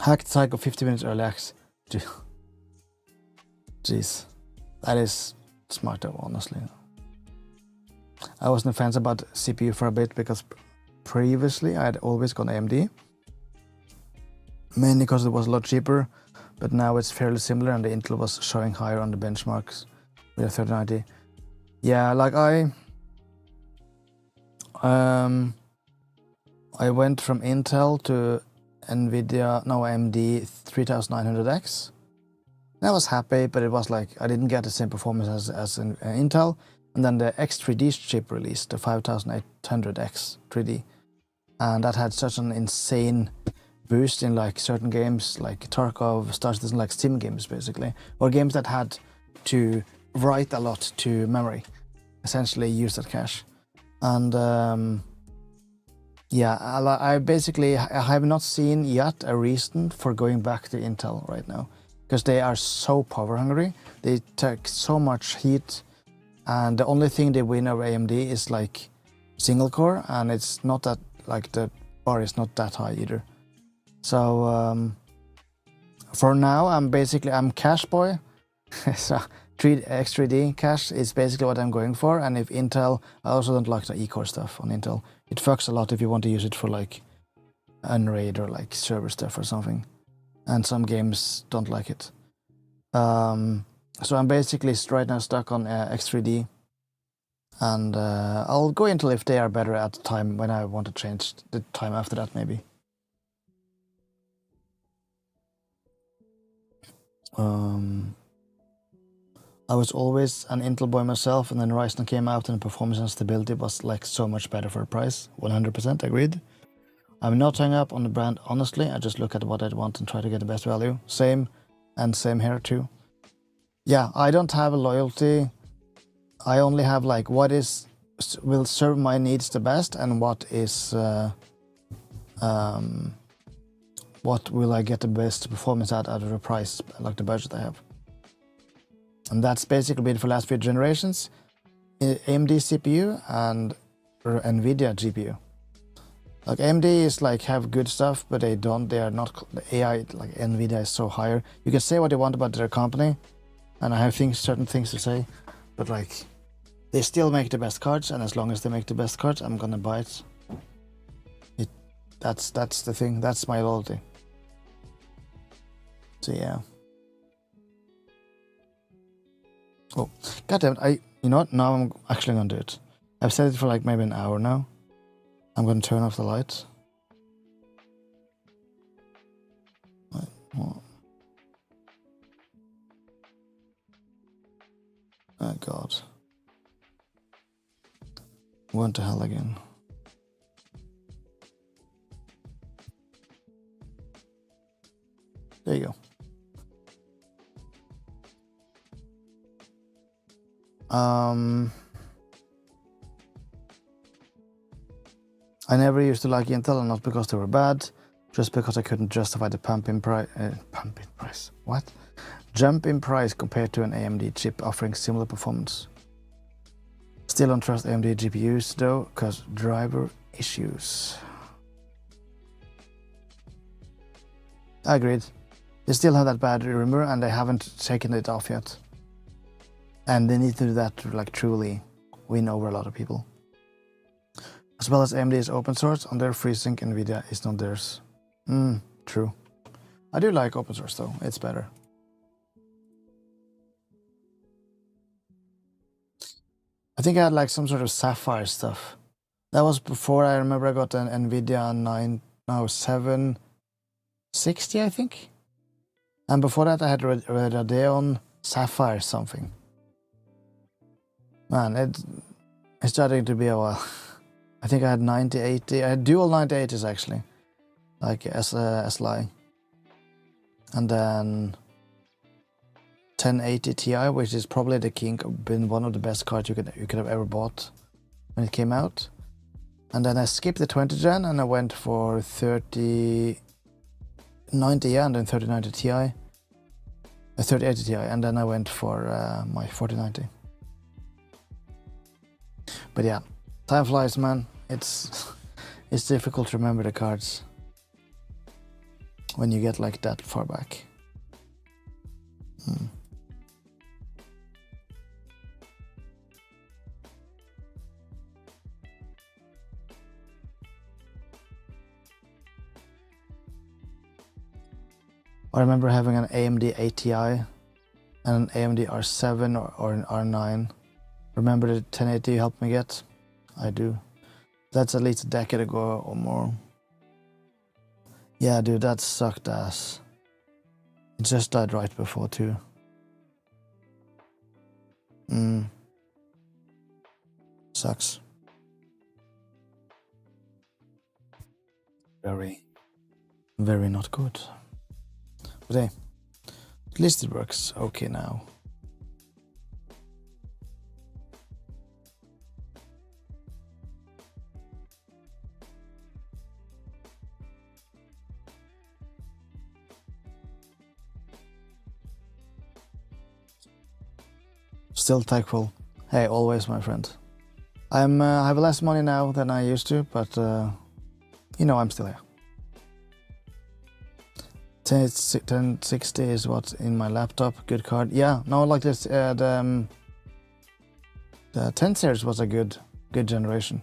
hacked cycle 50 minutes early access. Jeez, that is smart though, honestly. I was on the fence about CPU for a bit because previously I had always gone AMD, mainly because it was a lot cheaper, but now it's fairly similar and the Intel was showing higher on the benchmarks with a 3090. Yeah, like I went from Intel to NVIDIA, no, AMD 3900X. I was happy, but it was like I didn't get the same performance as in Intel. And then the X3D chip released, the 5800X 3D, and that had such an insane boost in like certain games like Tarkov, Star Citizen, like sim games basically, or games that had to write a lot to memory, essentially use that cache. And yeah, I have not seen yet a reason for going back to Intel right now, because they are so power hungry. They take so much heat, and the only thing they win over AMD is like single core, and it's not that, like, the bar is not that high either. So for now I'm cache boy. So X3D cache is basically what I'm going for. And if Intel, I also don't like the E-core stuff on Intel. It fucks a lot if you want to use it for like Unraid or like server stuff or something, and some games don't like it. So I'm basically right now stuck on X3D, and I'll go Intel if they are better at the time when I want to change the time after that maybe. I was always an Intel boy myself, and then Ryzen came out and the performance and stability was like so much better for the price. 100% agreed. I'm not hung up on the brand, honestly. I just look at what I want and try to get the best value. Same here too. Yeah, I don't have a loyalty. I only have like what will serve my needs the best, and what will I get the best performance out of the price, like the budget I have. And that's basically been for the last few generations. AMD CPU and NVIDIA GPU. Like AMD is like have good stuff, but they are not, the AI like NVIDIA is so higher. You can say what you want about their company, and I have certain things to say, but like they still make the best cards, and as long as they make the best cards, I'm gonna buy it. That's the thing. That's my loyalty. So yeah. Oh, goddamn! You know what? Now I'm actually gonna do it. I've set it for like maybe an hour now. I'm gonna turn off the lights. Oh god. What the hell again? There you go. I never used to like Intel, and not because they were bad, just because I couldn't justify the pump in price. What? Jump in price compared to an AMD chip offering similar performance. Still don't trust AMD GPUs though, cause driver issues. I agreed. They still have that bad rumor, and they haven't taken it off yet. And they need to do that to like truly win over a lot of people. As well as AMD is open source, on their FreeSync NVIDIA is not theirs. True. I do like open source though, it's better. I think I had like some sort of Sapphire stuff. That was before I remember I got an NVIDIA 760, I think. And before that I had Radeon Sapphire something. Man, it's starting to be a while. I think I had 9080. I had dual 9080s actually, like SLI, and then 1080 Ti, which is probably the king, been one of the best cards you could have ever bought when it came out. And then I skipped the 20 gen and I went for 3090, yeah, and then 3090 Ti, 3080 Ti, and then I went for my 4090. But yeah. Time flies, man. It's difficult to remember the cards when you get like that far back. I remember having an AMD ATI and an AMD R7 or an R9. Remember the 1080 you helped me get? I do. That's at least a decade ago or more. Yeah, dude, that sucked ass. It just died right before too. Sucks. Very, very not good. But hey, at least it works okay now. Still thankful. Hey, always, my friend. I have less money now than I used to, but you know, I'm still here. 1060 is what's in my laptop. Good card. Yeah, no, like this. The 10 series was a good generation.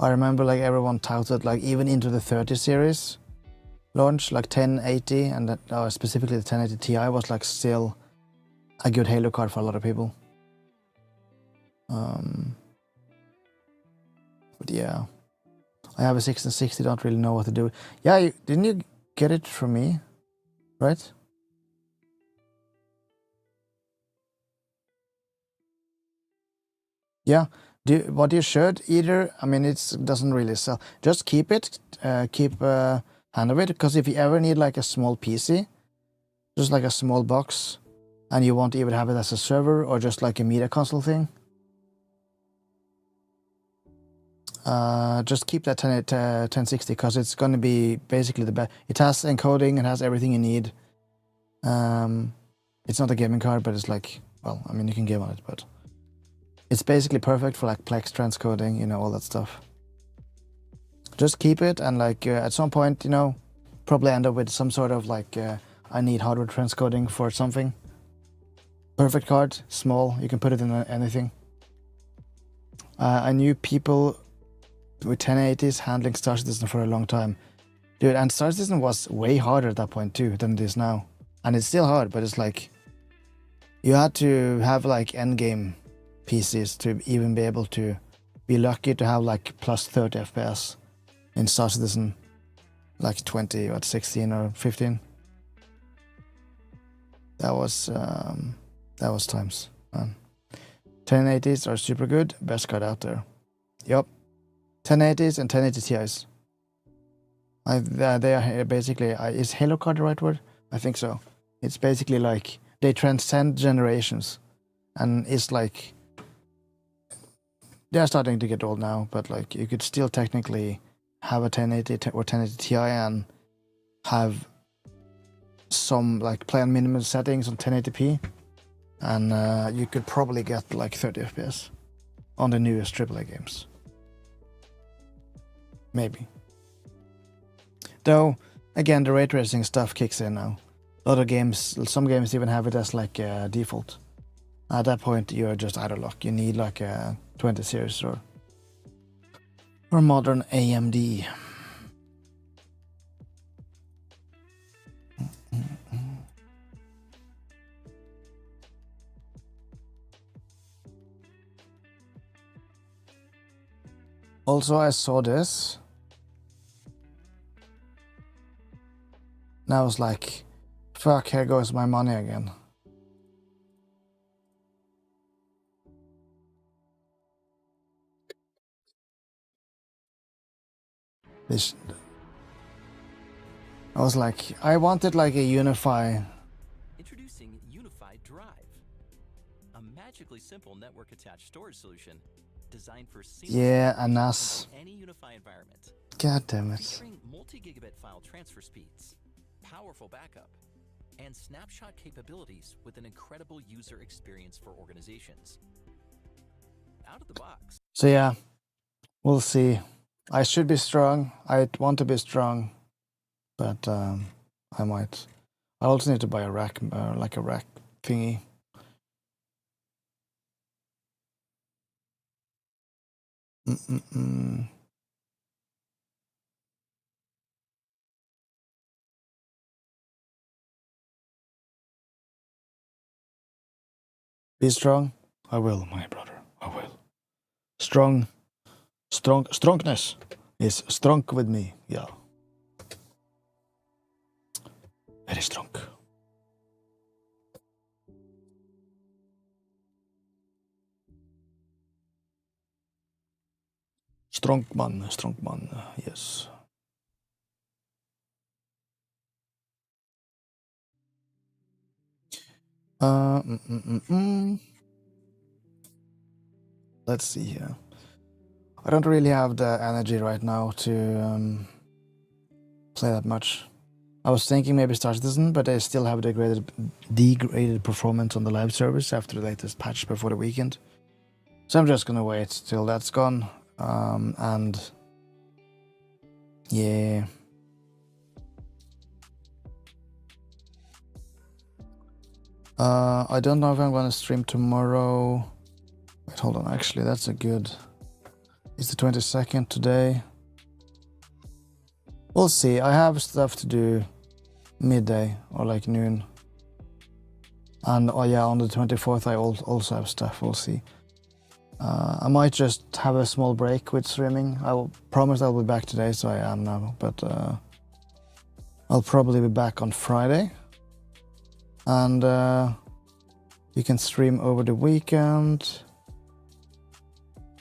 I remember like everyone touted like even into the 30 series launch, like 1080, and that specifically the 1080 Ti was like still a good Halo card for a lot of people. But yeah, I have a 1660, don't really know what to do. Yeah, didn't you get it from me, right? Yeah, what you should either, I mean, it doesn't really sell. Just keep it, keep hand of it, because if you ever need like a small PC, just like a small box, and you want to even have it as a server or just like a media console thing, just keep that 1060, because it's going to be basically the best. It has encoding, it has everything you need. It's not a gaming card, but it's like, well, I mean, you can game on it, but it's basically perfect for like Plex transcoding, you know, all that stuff. Just keep it, and like at some point, you know, probably end up with some sort of like I need hardware transcoding for something. Perfect card, small, you can put it in anything. I knew people with 1080s handling Star Citizen for a long time. Dude, and Star Citizen was way harder at that point too than it is now. And it's still hard, but it's like, You had to have like endgame PCs to even be able to be lucky to have like plus 30 FPS in Star Citizen, like 16 or 15. That was times, man. 1080s are super good, best card out there. Yup, 1080s and 1080 Ti's. They are basically, is Halo card the right word? I think so. It's basically like they transcend generations, and it's like they're starting to get old now, but like you could still technically have a 1080 or 1080 Ti and have some like play on minimum settings on 1080p, and you could probably get like 30 FPS on the newest AAA games. Maybe. Though, again, the ray tracing stuff kicks in now. Other games, some games even have it as like a default. At that point, you're just out of luck. You need like a 20 series or modern AMD. Also, I saw this. And I was like, fuck, here goes my money again. This, I was like, I wanted like a Introducing Unified Drive, a magically simple network-attached storage solution designed for seamless yeah, a integration NAS. into any Unify environment. God damn it. Featuring multi-gigabit file transfer speeds, powerful backup, and snapshot capabilities with an incredible user experience for organizations. Out of the box. So yeah, we'll see. I should be strong. I want to be strong, but I might. I also need to buy a rack, like a rack thingy. Be strong. I will, my brother. I will. Strongness is strong with me. Yeah. Very strong. Strong man. Yes. Let's see here. I don't really have the energy right now to play that much. I was thinking maybe Star Citizen, but they still have degraded performance on the live service after the latest patch before the weekend. So I'm just gonna wait till that's gone. And yeah. I don't know if I'm gonna stream tomorrow. Wait, hold on. Actually, that's a good. It's the 22nd today. We'll see. I have stuff to do midday or like noon. And oh yeah, on the 24th I also have stuff. We'll see. I might just have a small break with streaming. I will promise I'll be back today, so I am now. But I'll probably be back on Friday. And you can stream over the weekend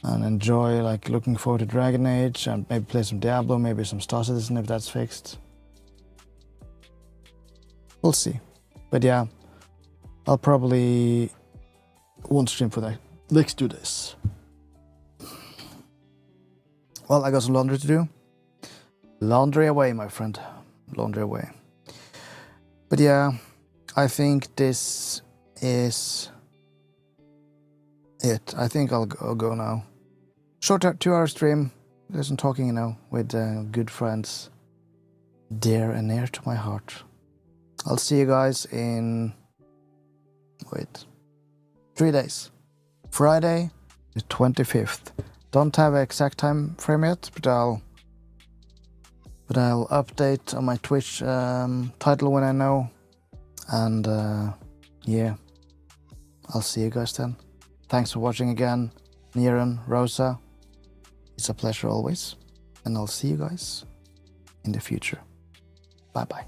and enjoy, like, looking forward to Dragon Age and maybe play some Diablo, maybe some Star Citizen if that's fixed. We'll see. But yeah, I'll probably won't stream for the next 2 days. Well, I got some laundry to do. Laundry away, my friend. Laundry away. But yeah, I think this is it. I think I'll go now. Short 2-hour stream. There's some talking, you know, with good friends, dear and near to my heart. I'll see you guys in 3 days. Friday, the 25th. Don't have an exact time frame yet, but I'll update on my Twitch title when I know. And yeah, I'll see you guys then. Thanks for watching again, Niran, Rosa. It's a pleasure always, and I'll see you guys in the future. Bye bye.